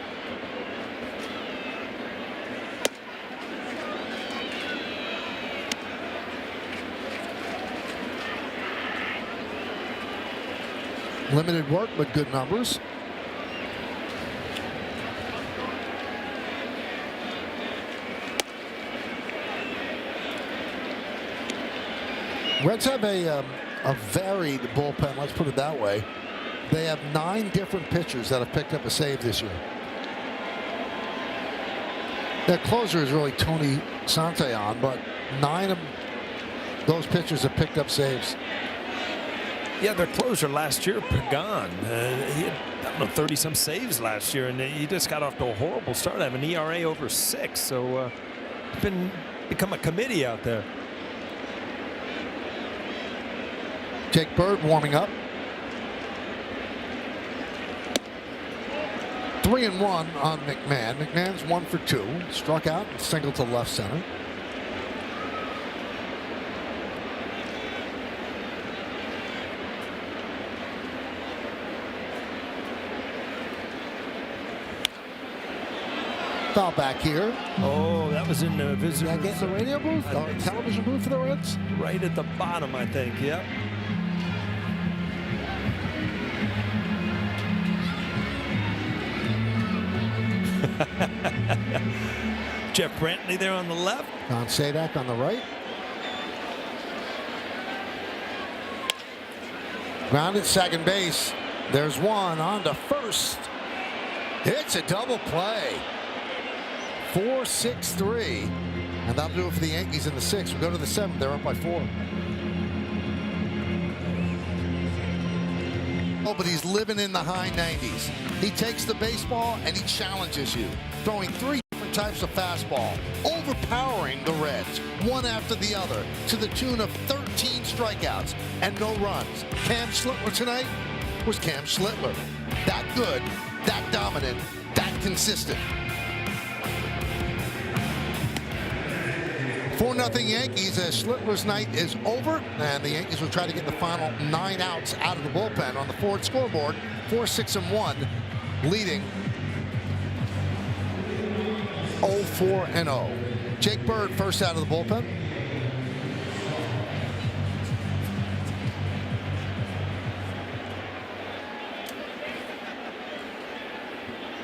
Limited work, but good numbers. Reds have a varied bullpen, let's put it that way. They have 9 different pitchers that have picked up a save this year. Their closer is really Tony Santillan, but 9 of those pitchers have picked up saves. Yeah, their closer last year, Pagan, he had, I don't know, 30-some saves last year, and he just got off to a horrible start. I have an ERA over 6, so become a committee out there. Jake Bird warming up. 3-1 on McMahon. McMahon's 1 for 2. Struck out and singled to left center. Foul back here. Oh, that was in the visitor. Did I get the radio booth? Or television booth for the Reds? Right at the bottom, I think. Yep. Jeff Brantley there on the left. Don Sadak on the right. Grounded second base. There's one on to first. It's a double play. 4-6-3. And that'll do it for the Yankees in the 6th. We go to the 7th. They're up by 4. Oh, but he's living in the high 90s. He takes the baseball and he challenges you, throwing 3 different types of fastball, overpowering the Reds, one after the other, to the tune of 13 strikeouts and no runs. Cam Schlittler tonight was Cam Schlittler. That good, that dominant, that consistent. 4-0 Yankees as Schlittler's night is over, and the Yankees will try to get the final 9 outs out of the bullpen on the Ford scoreboard. 4-6-1, leading 0-4-0. Jake Bird first out of the bullpen.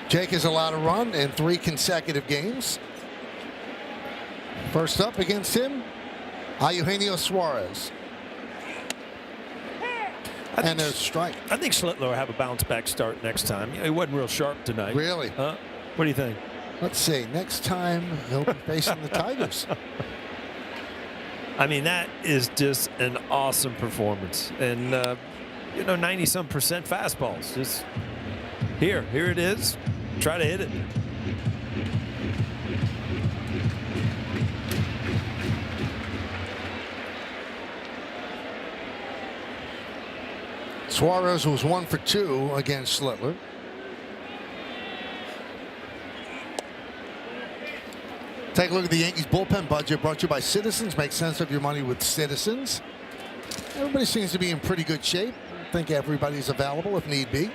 Jake has allowed a run in 3 consecutive games. First up against him, Eugenio Suarez. And there's a strike. I think Schlittler will have a bounce-back start next time. He wasn't real sharp tonight. Really? What do you think? Let's see. Next time, he'll be facing the Tigers. I mean, that is just an awesome performance. And, 90-some% fastballs. Just here it is. Try to hit it. Suarez was 1 for 2 against Schlittler. Take a look at the Yankees bullpen budget brought to you by Citizens. Make sense of your money with Citizens. Everybody seems to be in pretty good shape. I think everybody's available if need be.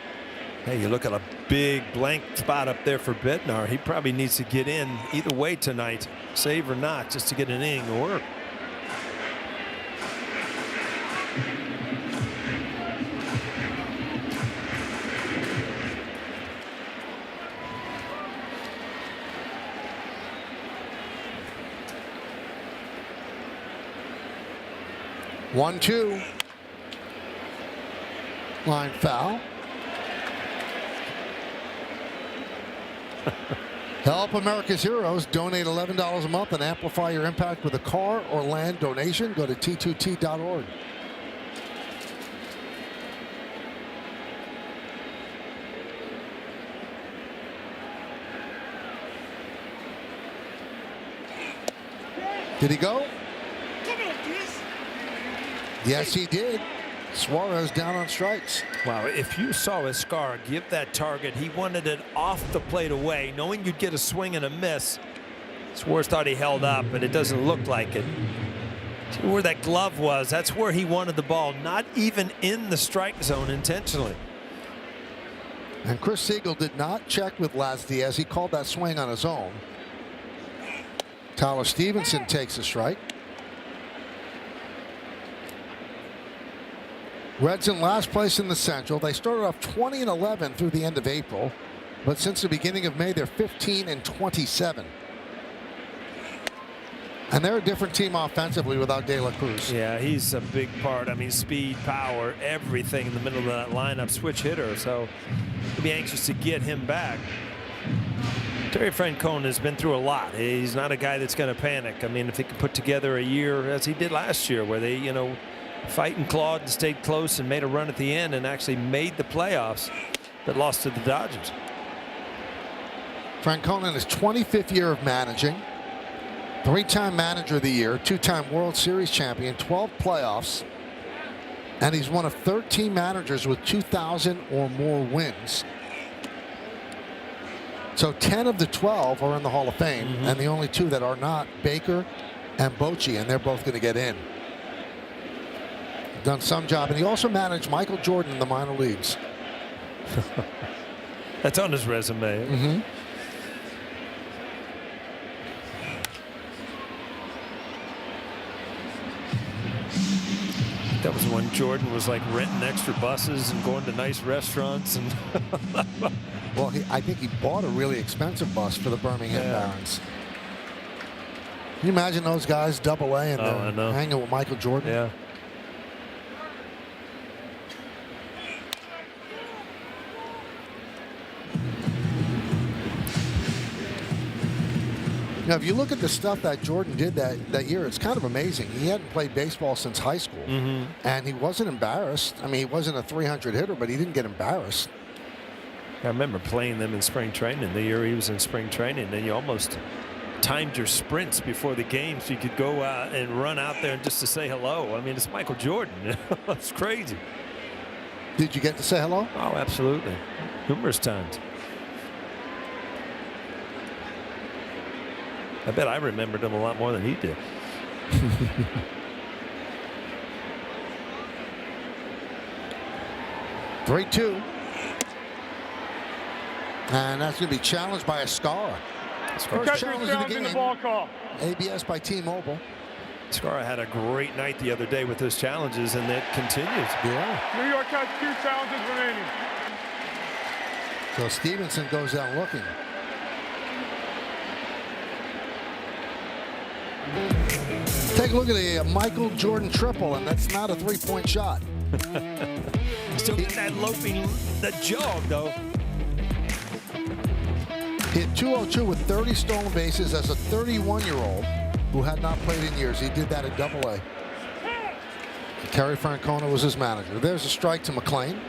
Hey, you look at a big blank spot up there for Bednar. He probably needs to get in either way tonight, save or not, just to get an inning to work. One, 2. Line foul. Help America's Heroes. Donate $11 a month and amplify your impact with a car or land donation. Go to t2t.org. Did he go? Yes, he did. Suarez down on strikes. Wow, if you saw Escar give that target, he wanted it off the plate away, knowing you'd get a swing and a miss. Suarez thought he held up, but it doesn't look like it. See where that glove was, that's where he wanted the ball, not even in the strike zone intentionally. And Chris Siegel did not check with Laz Diaz. He called that swing on his own. Tyler Stevenson takes a strike. Reds in last place in the Central. They started off 20-11 through the end of April, but since the beginning of May, they're 15-27. And they're a different team offensively without De La Cruz. Yeah, he's a big part. I mean, speed, power, everything in the middle of that lineup, switch hitter. So we'll be anxious to get him back. Terry Francona has been through a lot. He's not a guy that's going to panic. I mean, if he could put together a year as he did last year, where they, fight and clawed and stayed close and made a run at the end and actually made the playoffs, but lost to the Dodgers. Francona in his 25th year of managing. 3-time manager of the year, 2-time World Series champion, 12 playoffs, and he's one of 13 managers with 2,000 or more wins. So 10 of the 12 are in the Hall of Fame, and the only 2 that are not, Baker and Bochy, and they're both going to get in. Done some job, and he also managed Michael Jordan in the minor leagues. That's on his resume. That was when Jordan was like renting extra buses and going to nice restaurants. And well, I think he bought a really expensive bus for the Birmingham Barons. Can you imagine those guys, Double-A, and hanging with Michael Jordan? Yeah. Now, if you look at the stuff that Jordan did that year, it's kind of amazing. He hadn't played baseball since high school, and he wasn't embarrassed. I mean, he wasn't a 300 hitter, but he didn't get embarrassed. I remember playing them in spring training the year he was in spring training, and you almost timed your sprints before the game so you could go out and run out there and just to say hello. I mean, it's Michael Jordan. It's crazy. Did you get to say hello? Oh, absolutely. Numerous times. I bet I remembered him a lot more than he did. 3-2. And that's going to be challenged by Escara. Escara's challenging the ball call. ABS by T-Mobile. Escara had a great night the other day with those challenges, and that continues. Yeah. New York has 2 challenges remaining. So Stevenson goes down looking. Take a look at the Michael Jordan triple, and that's not a 3-point shot. Still get that loping, that jog, though. Hit 202 with 30 stolen bases as a 31-year-old who had not played in years. He did that at Double-A. Terry Francona was his manager. There's a strike to McClain.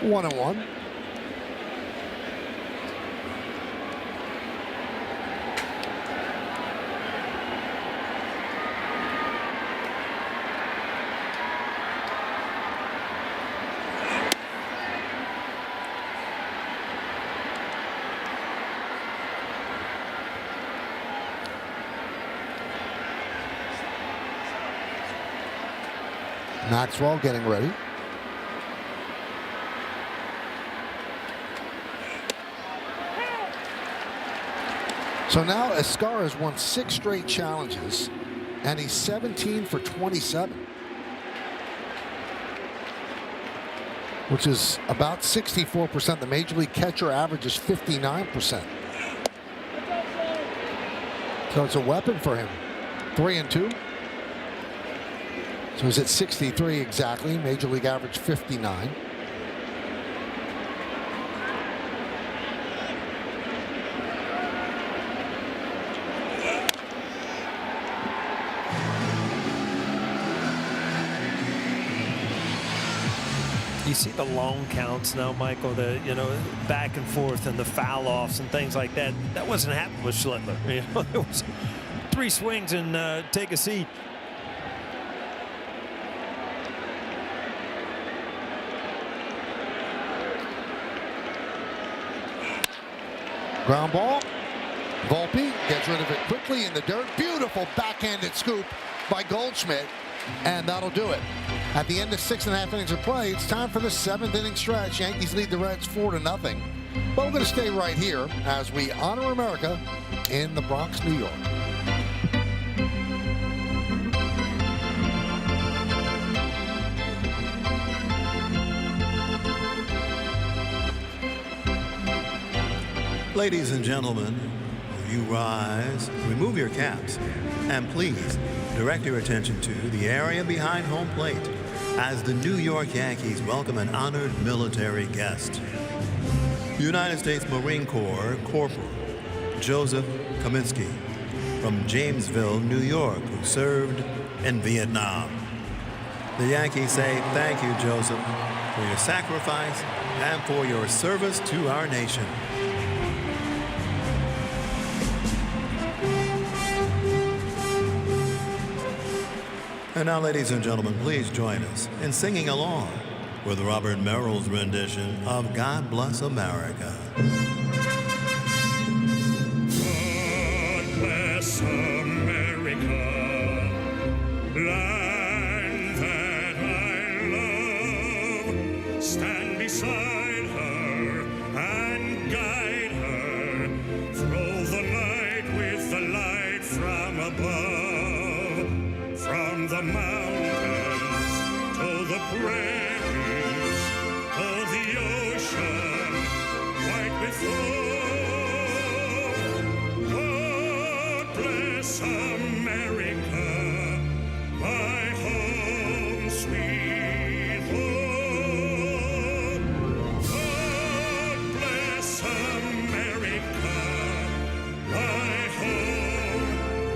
One and one. Maxwell getting ready. So now Escara has won 6 straight challenges, and he's 17 for 27, which is about 64%. The Major League catcher average is 59%. So it's a weapon for him. 3-2. So he's at 63 exactly. Major League average 59. You see the long counts now, Michael, the back and forth and the foul offs and things like that. That wasn't happening with Schlittler. There was 3 swings and take a seat. Ground ball. Volpe gets rid of it quickly in the dirt. Beautiful backhanded scoop by Goldschmidt, and that'll do it. At the end of 6.5 innings of play, it's time for the 7th inning stretch. Yankees lead the Reds 4-0. But we're going to stay right here as we honor America in the Bronx, New York. Ladies and gentlemen, will you rise, remove your caps, and please direct your attention to the area behind home plate as the New York Yankees welcome an honored military guest. United States Marine Corps Corporal Joseph Kaminsky from Jamesville, New York, who served in Vietnam. The Yankees say thank you, Joseph, for your sacrifice and for your service to our nation. And now, ladies and gentlemen, please join us in singing along with Robert Merrill's rendition of God Bless America. God bless America, land that I love. Stand beside her and guide her through the night with the light from above. From the mountains to the prairies, to the ocean, white with foam. God bless America, my home, sweet home. God bless America, my home,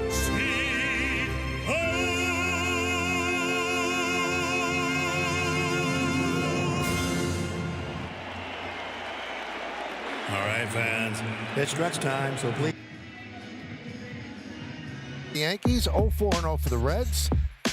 sweet home. All right, fans, it's stretch time, so please. The Yankees 0-4-0 for the Reds.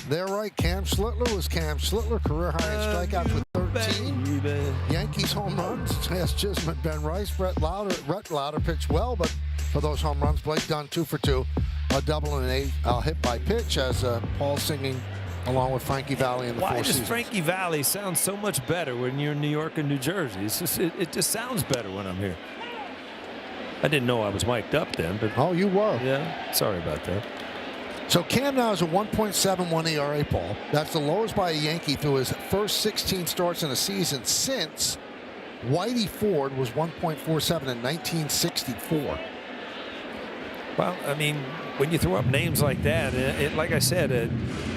They're right. Cam Schlittler was Cam Schlittler, career high in strikeouts with 13. Yankees home runs. Yes, Chisholm, Ben Rice, Brett Lauder pitched well, but for those home runs, Blake Dunn 2 for 2, a double and an hit by pitch as Paul singing along with Frankie Valli in the Why Four does Seasons. Frankie Valli sound so much better when you're in New York and New Jersey? It's just, it just sounds better when I'm here. I didn't know I was mic'd up then, but Oh, you were. yeah, sorry about that. So Cam now is a 1.71 ERA, Paul. That's the lowest by a Yankee through his first 16 starts in a season since Whitey Ford was 1.47 in 1964. Well, I mean, when you throw up names like that, like I said,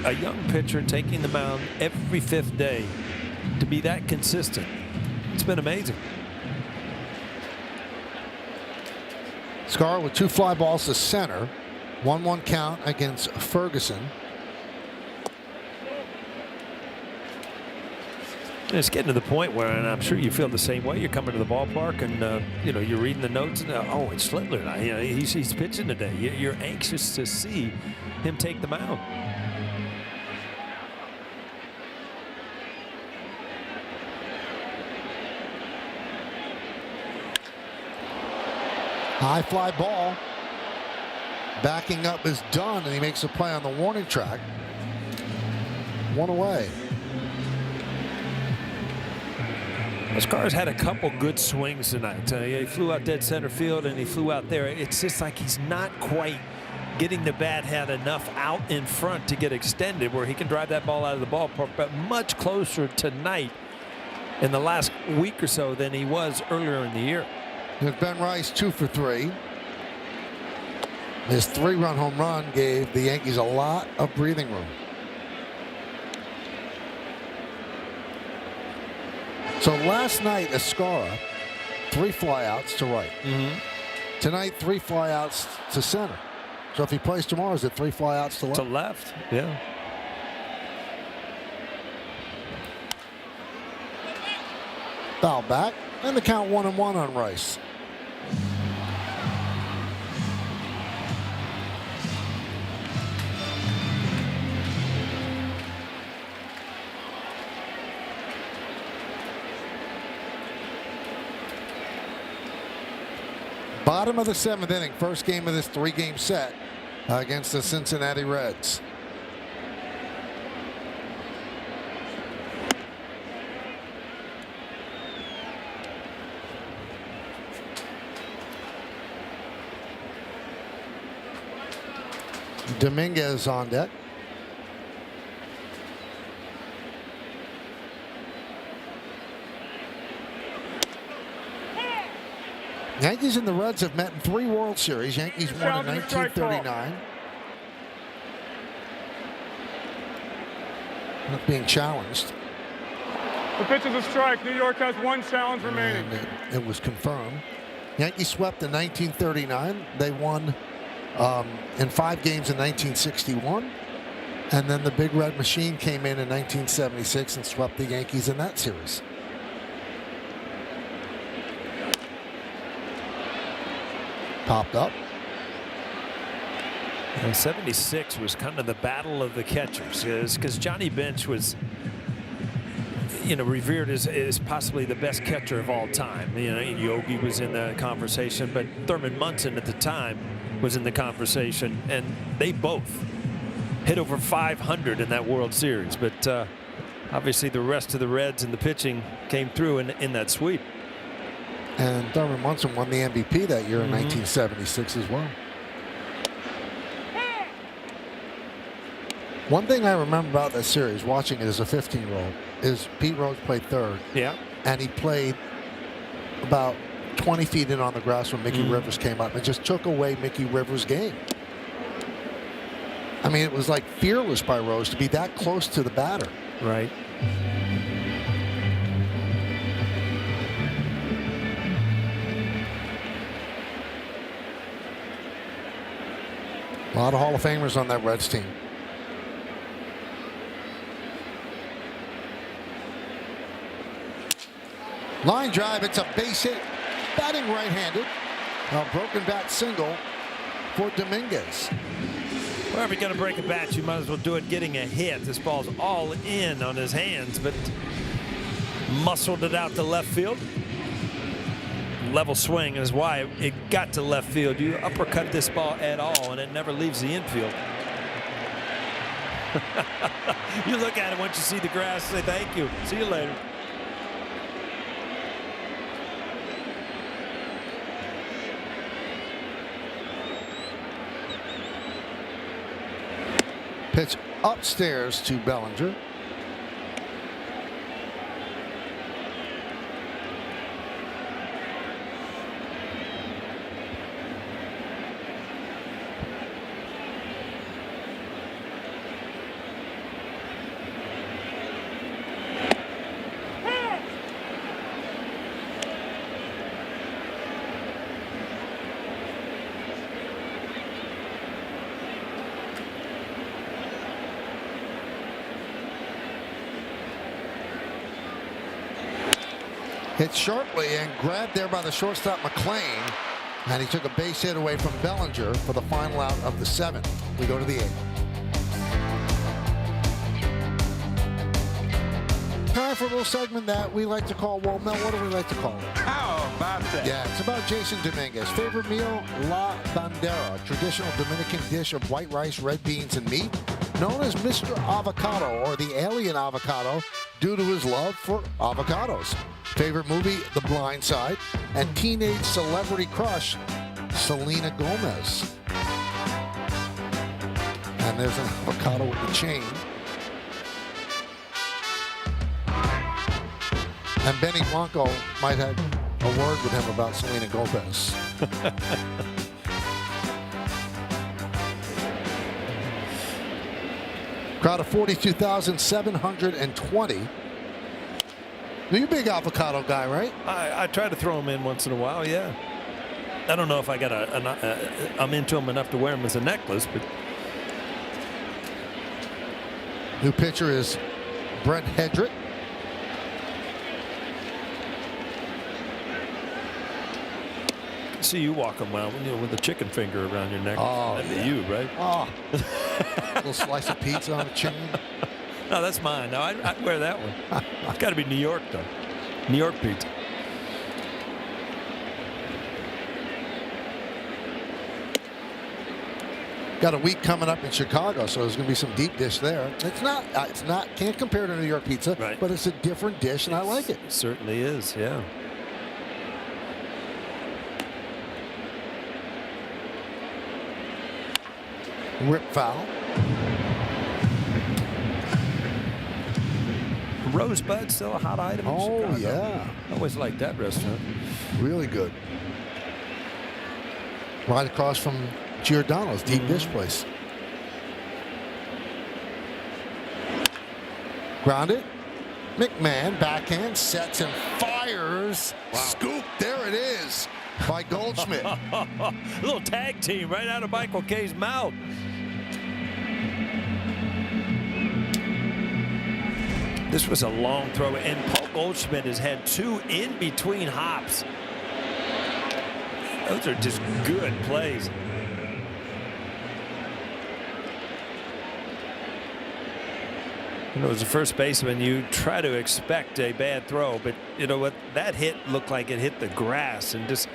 a young pitcher taking the mound every 5th day to be that consistent, it's been amazing. Scar with 2 fly balls to center. 1-1 count against Ferguson. It's getting to the point where, and I'm sure you feel the same way, you're coming to the ballpark and, you know, you're reading the notes and, oh, it's Schlittler. You know, he's pitching today. You're anxious to see him take the mound. High fly ball. Backing up is Dunn, and he makes a play on the warning track. 1 away. Scar's had a couple good swings tonight. He flew out dead center field and he flew out there. It's just like he's not quite getting the bat hat enough out in front to get extended where he can drive that ball out of the ballpark, but much closer tonight in the last week or so than he was earlier in the year. With Ben Rice 2 for 3. His 3-run home run gave the Yankees a lot of breathing room. So last night, Escara, 3 flyouts to right. Tonight, 3 flyouts to center. So if he plays tomorrow, is it 3 flyouts to left? To left, yeah. Foul back, and the count 1-1 on Rice. Bottom of the 7th inning, first game of this 3-game set against the Cincinnati Reds. Dominguez on deck. Yankees and the Reds have met in 3 World Series. Yankees won in 1939. Not being challenged. The pitch is a strike. New York has 1 challenge remaining. And it was confirmed. Yankees swept in 1939. They won in 5 games in 1961. And then the Big Red Machine came in 1976 and swept the Yankees in that series. Popped up. 76 was kind of the battle of the catchers, because Johnny Bench was, revered as possibly the best catcher of all time. Yogi was in the conversation, but Thurman Munson at the time was in the conversation, and they both hit over 500 in that World Series. But obviously the rest of the Reds and the pitching came through in that sweep. And Thurman Munson won the MVP that year in 1976 as well. One thing I remember about that series, watching it as a 15-year-old, is Pete Rose played third. Yeah. And he played about 20 feet in on the grass when Mickey Rivers came up and just took away Mickey Rivers' game. I mean, it was like fearless by Rose to be that close to the batter. Right. A lot of Hall of Famers on that Reds team. Line drive, it's a base hit. Batting right-handed. A broken bat single for Dominguez. Wherever you're going to break a bat, you might as well do it getting a hit. This ball's all in on his hands, but muscled it out to left field. Level swing is why it got to left field. You uppercut this ball at all, and it never leaves the infield. You look at it once you see the grass, say thank you. See you later. Pitch upstairs to Bellinger. Hit sharply and grabbed there by the shortstop McLean, and he took a base hit away from Bellinger for the final out of the 7th. We go to the 8th. Time for a little segment that we like to call, well, Mel, what do we like to call it? How about that? Yeah, it's about Jason Dominguez. Favorite meal, La Bandera, traditional Dominican dish of white rice, red beans, and meat, known as Mr. Avocado, or the alien avocado, due to his love for avocados. Favorite movie, The Blind Side, and teenage celebrity crush, Selena Gomez. And there's an avocado with the chain. And Benny Blanco might have a word with him about Selena Gomez. Crowd of 42,720. You're a big avocado guy, right? I try to throw them in once in a while, yeah. I don't know if I got I'm into them enough to wear them as a necklace, but. New pitcher is Brent Hedrick. See you walking well, with a chicken finger around your neck. Oh, that'd yeah. be you, right? Oh, little slice of pizza on a chain. No, that's mine. No, I'd wear that one. It's got to be New York, though. New York pizza. Got a week coming up in Chicago, so there's going to be some deep dish there. It's not, can't compare to New York pizza, right, but it's a different dish, and I like it. It certainly is, yeah. Rip foul. Rosebud still a hot item in Chicago. Oh, yeah. I always liked that restaurant. Really good. Right across from Giordano's deep dish place. Grounded. McMahon backhand sets and fires. Wow. Scoop. There it is by Goldschmidt. A little tag team right out of Michael K's mouth. This was a long throw, and Paul Goldschmidt has had 2 in between hops. Those are just good plays. You know, as a first baseman, you try to expect a bad throw, but you know what? That hit looked like it hit the grass, and just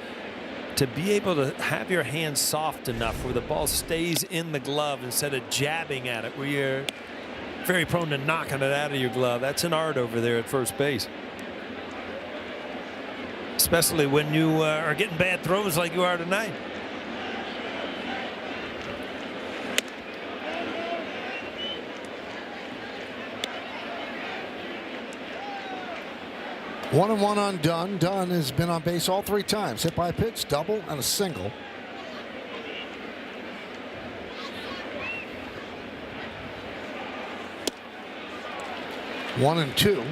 to be able to have your hands soft enough where the ball stays in the glove instead of jabbing at it, where you're very prone to knocking it out of your glove. That's an art over there at first base. Especially when you are getting bad throws like you are tonight. One and one on Dunn. Dunn has been on base all 3 times. Hit by a pitch, double, and a single. One and two.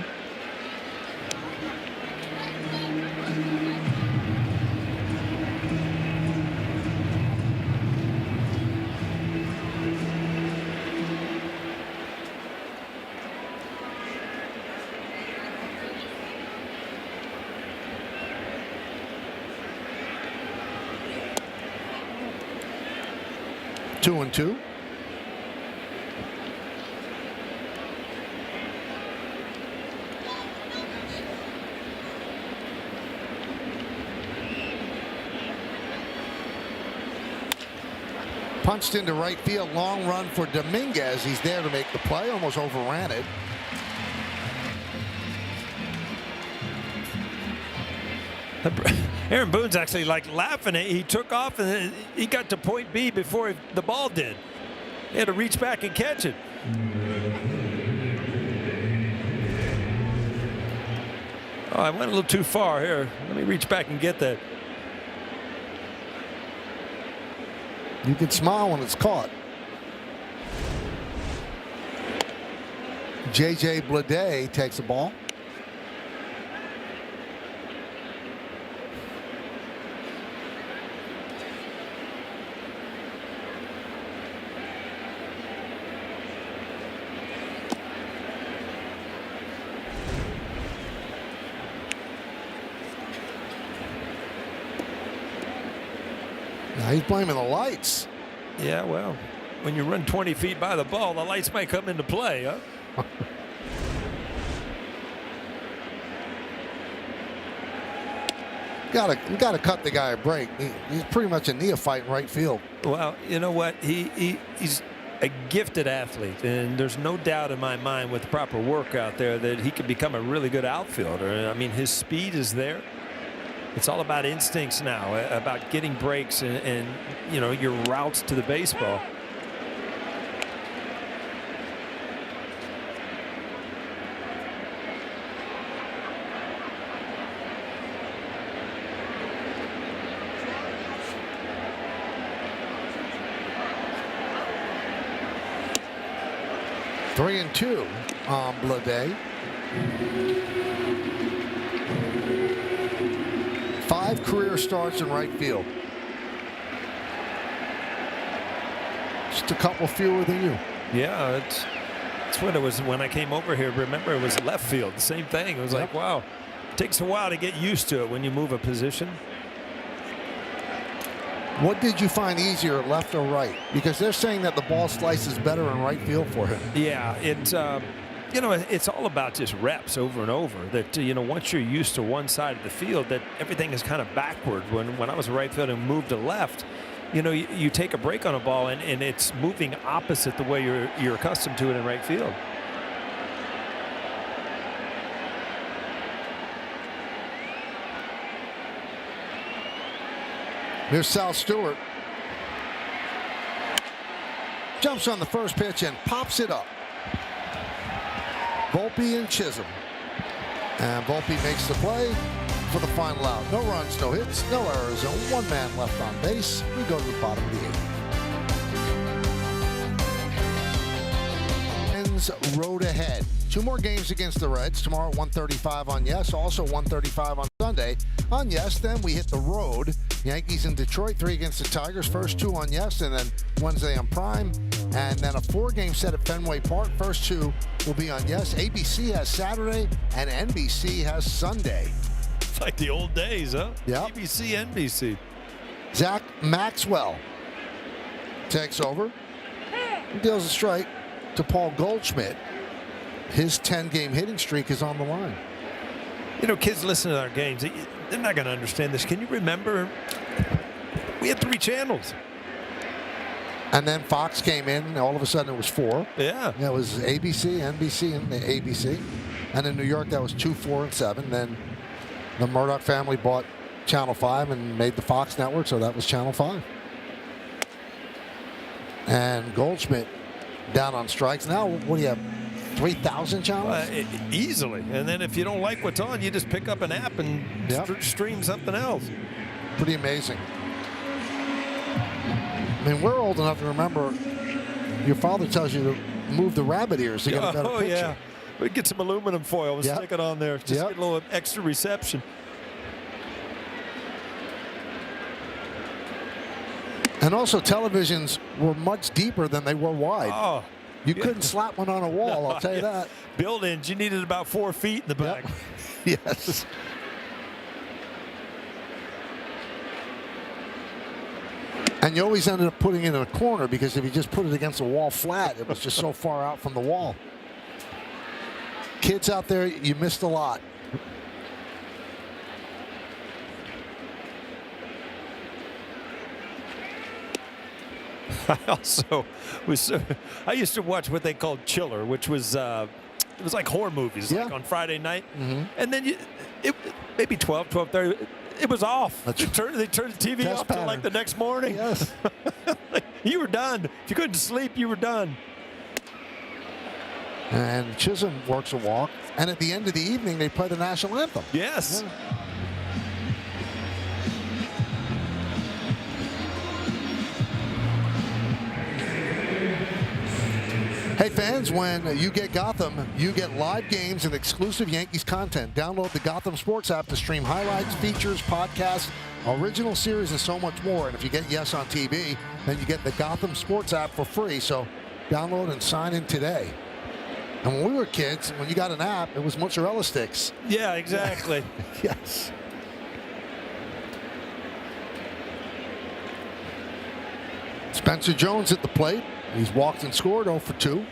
Two and two. Punched into right field. Long run for Dominguez. He's there to make the play. Almost overran it. Aaron Boone's actually like laughing at it. He took off and he got to point B before the ball did. He had to reach back and catch it. Oh, I went a little too far here. Let me reach back and get that. You can smile when it's caught. J.J. Bleday takes the ball. Now he's blaming the lights. Yeah, well, when you run 20 feet by the ball, the lights might come into play, huh? Gotta cut the guy a break. He's pretty much a neophyte in right field. Well, you know what? He's a gifted athlete, and there's no doubt in my mind with proper work out there that he could become a really good outfielder. I mean, his speed is there. It's all about instincts now, about getting breaks and you know, your routes to the baseball. Three and two on Bleday. 5 career starts in right field. Just a couple fewer than you. Yeah, it's what it was when I came over here. Remember, it was left field. The same thing. It was like, wow, it takes a while to get used to it when you move a position. What did you find easier, left or right? Because they're saying that the ball slices better in right field for him. Yeah, it's you know, it's all about just reps over and over. That you know, once you're used to one side of the field, that everything is kind of backward. When I was a right field and moved to left, you know, you take a break on a ball and it's moving opposite the way you're accustomed to it in right field. Here's Sal Stewart. Jumps on the first pitch and pops it up. Volpe and Chisholm. And Volpe makes the play for the final out. No runs, no hits, no errors, and one man left on base. We go to the bottom of the 8th. Road ahead. 2 more games against the Reds. Tomorrow at 1:35 on Yes. Also 1:35 on Sunday. On Yes, then we hit the road. Yankees in Detroit, 3 against the Tigers. First 2 on Yes, and then Wednesday on Prime. And then a 4-game set at Fenway Park. First 2 will be on Yes. ABC has Saturday, and NBC has Sunday. It's like the old days, huh? Yep. ABC, NBC. Zach Maxwell takes over. He deals a strike to Paul Goldschmidt. His 10-game hitting streak is on the line. You know, kids listen to our games. They're not going to understand this. Can you remember? We had 3 channels. And then Fox came in, and all of a sudden it was 4. Yeah. That was ABC, NBC, and the ABC. And in New York, that was 2, 4, and 7. Then the Murdoch family bought Channel 5 and made the Fox network, so that was Channel 5. And Goldschmidt down on strikes. Now, what do you have, 3,000 channels? Easily. And then if you don't like what's on, you just pick up an app and stream something else. Pretty amazing. I mean, we're old enough to remember your father tells you to move the rabbit ears to get a better picture. Yeah. We get some aluminum foil and stick it on there. Just get a little extra reception. And also, televisions were much deeper than they were wide. Oh, you couldn't slap one on a wall, I'll tell you that. Build-ins, you needed about 4 feet in the back. Yes. And you always ended up putting it in a corner because if you just put it against the wall flat, it was just so far out from the wall. Kids out there, you missed a lot. I used to watch what they called Chiller, which was it was like horror movies, like on Friday night. And then maybe 12:30, it was off. They turned the TV off till like the next morning. Yes. You were done. If you couldn't sleep, you were done. And Chisholm works a walk. And at the end of the evening, they play the national anthem. Yes. Yeah. Hey fans, when you get Gotham, you get live games and exclusive Yankees content. Download the Gotham Sports app to stream highlights, features, podcasts, original series, and so much more. And if you get Yes on TV, then you get the Gotham Sports app for free. So download and sign in today. And when we were kids, when you got an app, it was mozzarella sticks. Yeah, exactly. Yes. Spencer Jones at the plate. He's walked and scored 0 for 2.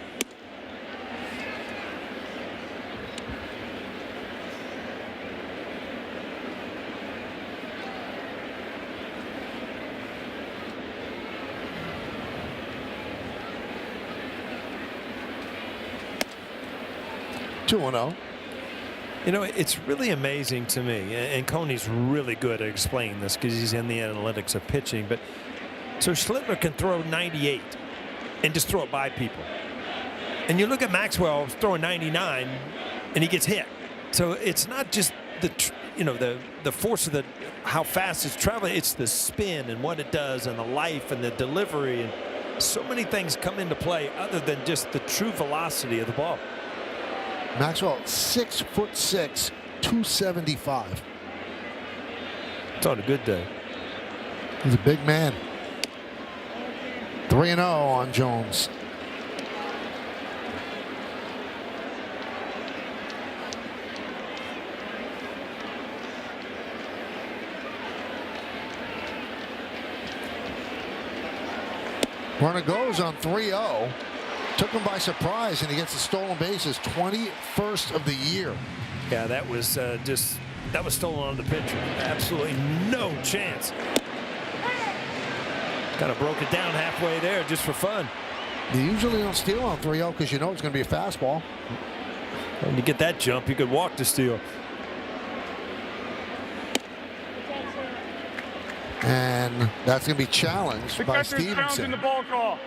Two and 0. You know, it's really amazing to me, and Coney's really good at explaining this because he's in the analytics of pitching. But so Schlittler can throw 98 and just throw it by people. And you look at Maxwell throwing 99 and he gets hit. So it's not just the force of how fast it's traveling. It's the spin and what it does and the life and the delivery. And so many things come into play other than just the true velocity of the ball. Maxwell, 6'6", 275. It's on a good day. He's a big man. 3-0 on Jones. Runner goes on 3-0. Took him by surprise, and he gets the stolen bases. 21st of the year. Yeah, that was that was stolen on the pitcher. Absolutely no chance. Kind of broke it down halfway there just for fun. You usually don't steal on 3-0 because you know it's going to be a fastball. When you get that jump, you could walk to steal. And that's going to be challenged by Stevenson. The ball call.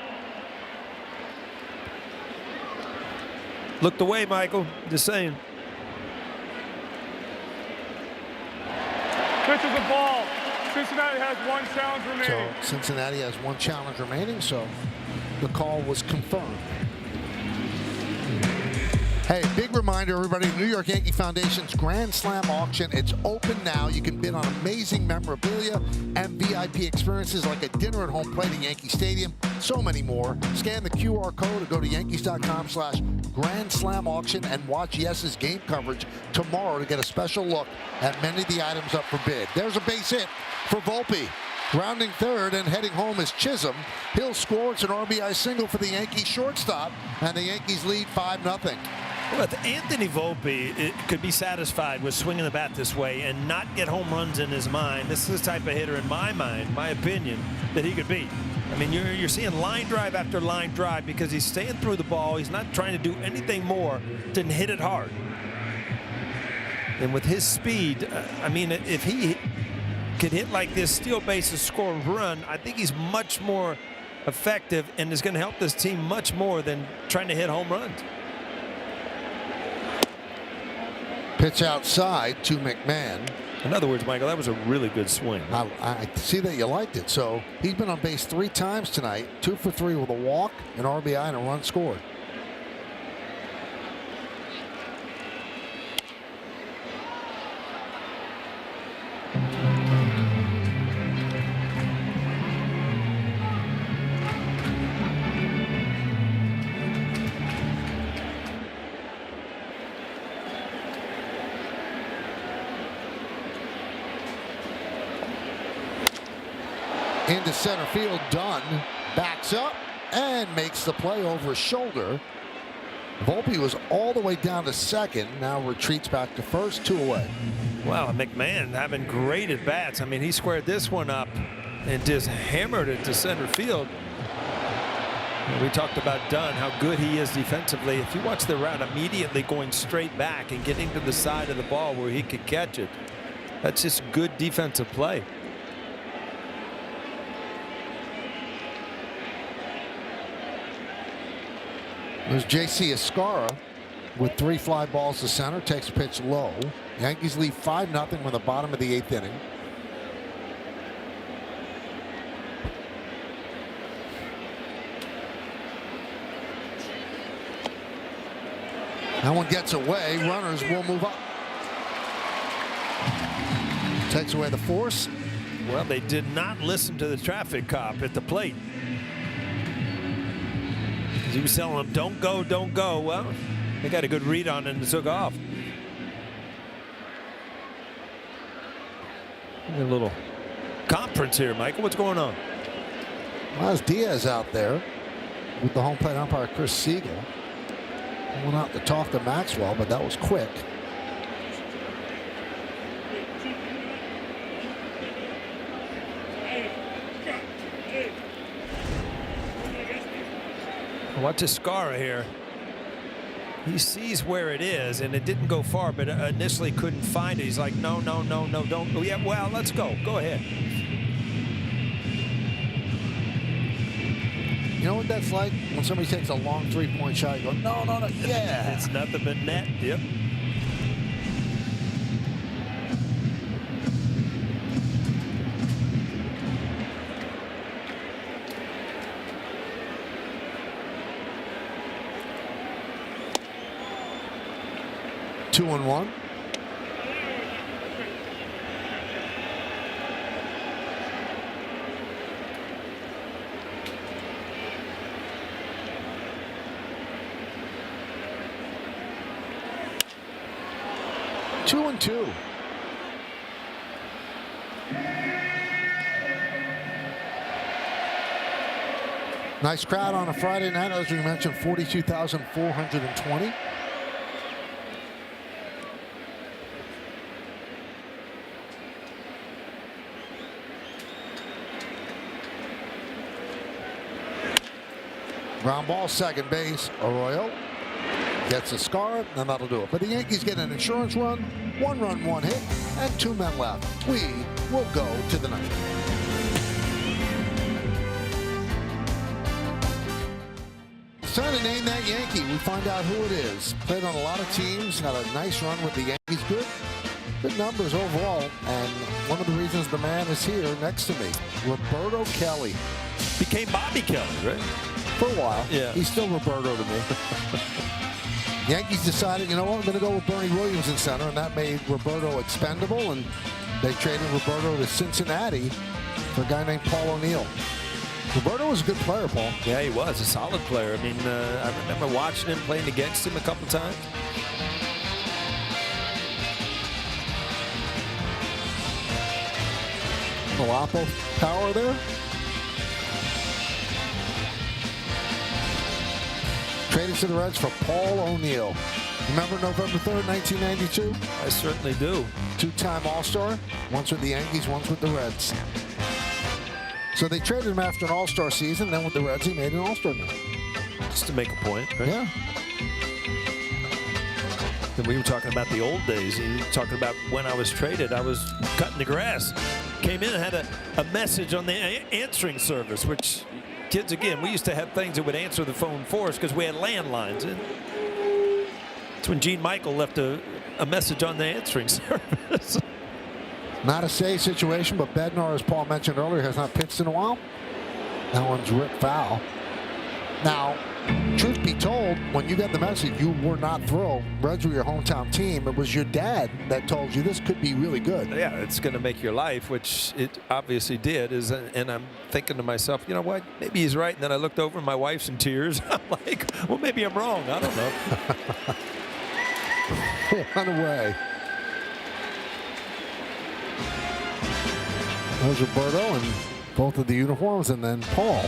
Looked away, Michael. Just saying. Pitch is a ball. Cincinnati has 1 challenge remaining. So Cincinnati has 1 challenge remaining, so the call was confirmed. Hey, big reminder, everybody, New York Yankee Foundation's Grand Slam auction. It's open now. You can bid on amazing memorabilia and VIP experiences like a dinner at home plate at Yankee Stadium. So many more. Scan the QR code or go to Yankees.com/Grand Slam auction and watch Yes's game coverage tomorrow to get a special look at many of the items up for bid. There's a base hit for Volpe. Rounding third and heading home is Chisholm. He'll score. It's an RBI single for the Yankees shortstop, and the Yankees lead 5-0. But Anthony Volpe could be satisfied with swinging the bat this way and not get home runs in his mind. This is the type of hitter, in my mind, my opinion, that he could be. I mean, you're seeing line drive after line drive because he's staying through the ball. He's not trying to do anything more than hit it hard. And with his speed, I mean, if he could hit like this, steal bases, score a run, I think he's much more effective and is going to help this team much more than trying to hit home runs. Pitch outside to McMahon. In other words, Michael, that was a really good swing. I see that you liked it. So he's been on base 3 times tonight, 2 for 3 with a walk, an RBI, and a run scored. Into center field, Dunn backs up and makes the play over his shoulder. Volpe was all the way down to second, now retreats back to first, 2 away. Wow, McMahon having great at bats. I mean, he squared this one up and just hammered it to center field. We talked about Dunn, how good he is defensively. If you watch the route, immediately going straight back and getting to the side of the ball where he could catch it. That's just good defensive play. There's J.C. Escara with 3 fly balls to center, takes a pitch low. Yankees lead 5-0 in the bottom of the 8th inning. That one gets away. Runners will move up. Takes away the force. Well, they did not listen to the traffic cop at the plate. He was telling them, don't go, don't go. Well, they got a good read on it and took off. A little conference here, Michael. What's going on? Well, there's Diaz out there with the home plate umpire, Chris Siegel. Went out to talk to Maxwell, but that was quick. Watch Escara here. He sees where it is, and it didn't go far, but initially couldn't find it. He's like, no, no, no, no, don't. Oh, yeah, well, let's go. Go ahead. You know what that's like? When somebody takes a long 3-point shot, you go, no, no, no, yeah. It's nothing but net. Yep. Two and one. Two and two. Nice crowd on a Friday night, as we mentioned, 42,420. Ground ball, second base. Arroyo gets a scar, and that'll do it. But the Yankees get an insurance run, 1 run, 1 hit, and 2 men left. We will go to the ninth. It's time to name that Yankee. Yankee. We find out who it is. Played on a lot of teams. Had a nice run with the Yankees. Good numbers overall. And one of the reasons the man is here next to me, Roberto Kelly. Became Bobby Kelly, right? For a while. Yeah. He's still Roberto to me. Yankees decided, you know what, I'm going to go with Bernie Williams in center, and that made Roberto expendable, and they traded Roberto to Cincinnati for a guy named Paul O'Neill. Roberto was a good player, Paul. Yeah, he was a solid player. I mean, I remember watching him, playing against him a couple times. Malapo power there. Traded to the Reds for Paul O'Neill. Remember November 3rd, 1992? I certainly do. Two-time All-Star, once with the Yankees, once with the Reds. So they traded him after an All-Star season, then with the Reds he made an All-Star game. Just to make a point, right? Yeah. And we were talking about the old days. You were talking about when I was traded, I was cutting the grass. Came in and had a message on the answering service, which kids, again, we used to have things that would answer the phone for us because we had landlines. And it's when Gene Michael left a message on the answering service. Not a safe situation, but Bednar, as Paul mentioned earlier, has not pitched in a while. That one's ripped foul. Now, truth be told, when you got the message, you were not thrilled. Reds were your hometown team. It was your dad that told you this could be really good. Yeah, it's going to make your life, which it obviously did. And I'm thinking to myself, you know what? Maybe he's right. And then I looked over, and my wife's in tears. I'm like, well, maybe I'm wrong. I don't know. Run away. There's Roberto and both of the uniforms, and then Paul.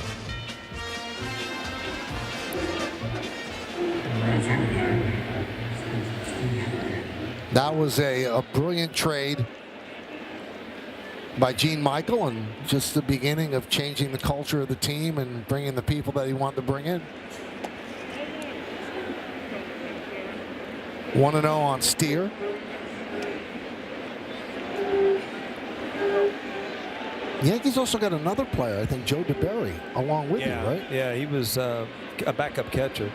That was a brilliant trade by Gene Michael, and just the beginning of changing the culture of the team and bringing the people that he wanted to bring in. 1-0 on Steer. The Yankees also got another player, I think Joe DeBerry, along with you, right? Yeah, he was a backup catcher.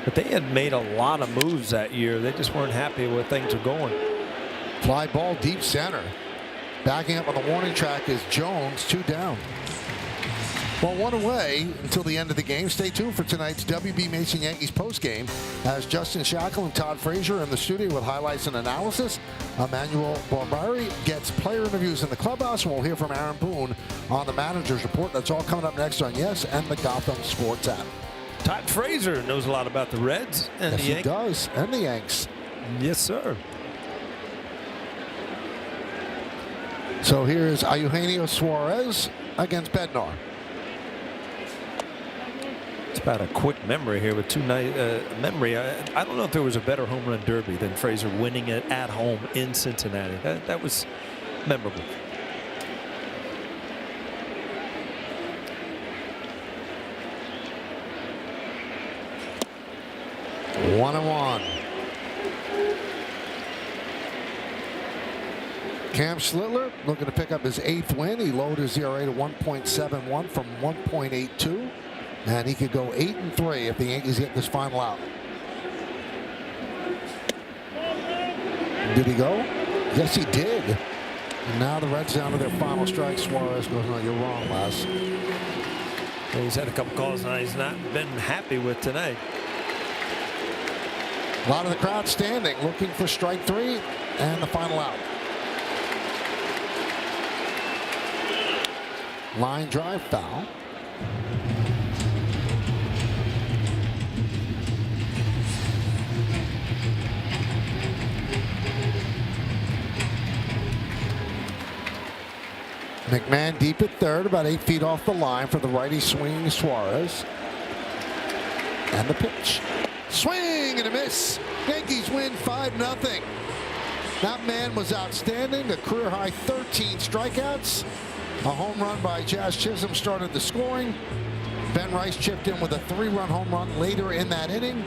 But they had made a lot of moves that year. They just weren't happy with things are going. Fly ball deep center. Backing up on the warning track is Jones, 2 down. Well, 1 away until the end of the game. Stay tuned for tonight's WB Mason Yankees postgame as Justin Shackle and Todd Frazier in the studio with highlights and analysis. Emmanuel Barbari gets player interviews in the clubhouse, and we'll hear from Aaron Boone on the manager's report. That's all coming up next on Yes and the Gotham Sports app. Todd Frazier knows a lot about the Reds and yes, the Yankees. He does, and the Yanks. Yes, sir. So here's Eugenio Suarez against Bednar. It's about a quick memory here with 2 night memory. I don't know if there was a better home run derby than Frazier winning it at home in Cincinnati. That was memorable. One and one. Cam Schlittler looking to pick up his 8th win. He lowered his ERA to 1.71 from 1.82. And he could go 8-3 if the Yankees get this final out. Did he go? Yes, he did. And now the Reds down to their final strike. Suarez goes, no, you're wrong, Les. Well, he's had a couple calls now he's not been happy with tonight. A lot of the crowd standing, looking for strike 3 and the final out. Line drive foul. McMahon deep at third, about 8 feet off the line for the righty swinging Suarez. And the pitch. Swing and a miss. Yankees win 5-0. That man was outstanding. A career high 13 strikeouts. A home run by Jazz Chisholm started the scoring. Ben Rice chipped in with a 3-run home run later in that inning.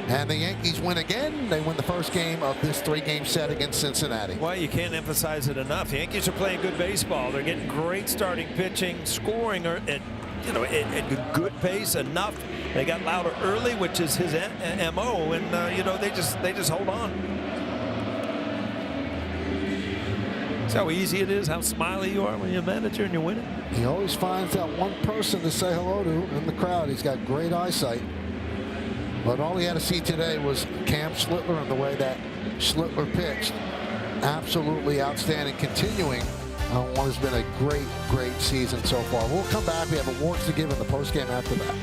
And the Yankees win again. They win the first game of this 3-game set against Cincinnati. Well, you can't emphasize it enough. The Yankees are playing good baseball. They're getting great starting pitching, scoring at a good pace, enough They got louder early, which is his MO, and you know, they just hold on. See how easy it is, how smiley you are when you're a manager and you're winning. He always finds that one person to say hello to in the crowd. He's got great eyesight. But all he had to see today was Cam Schlittler and the way that Schlittler pitched. Absolutely outstanding, continuing on what has been a great season so far. We'll come back. We have awards to give in the postgame after that.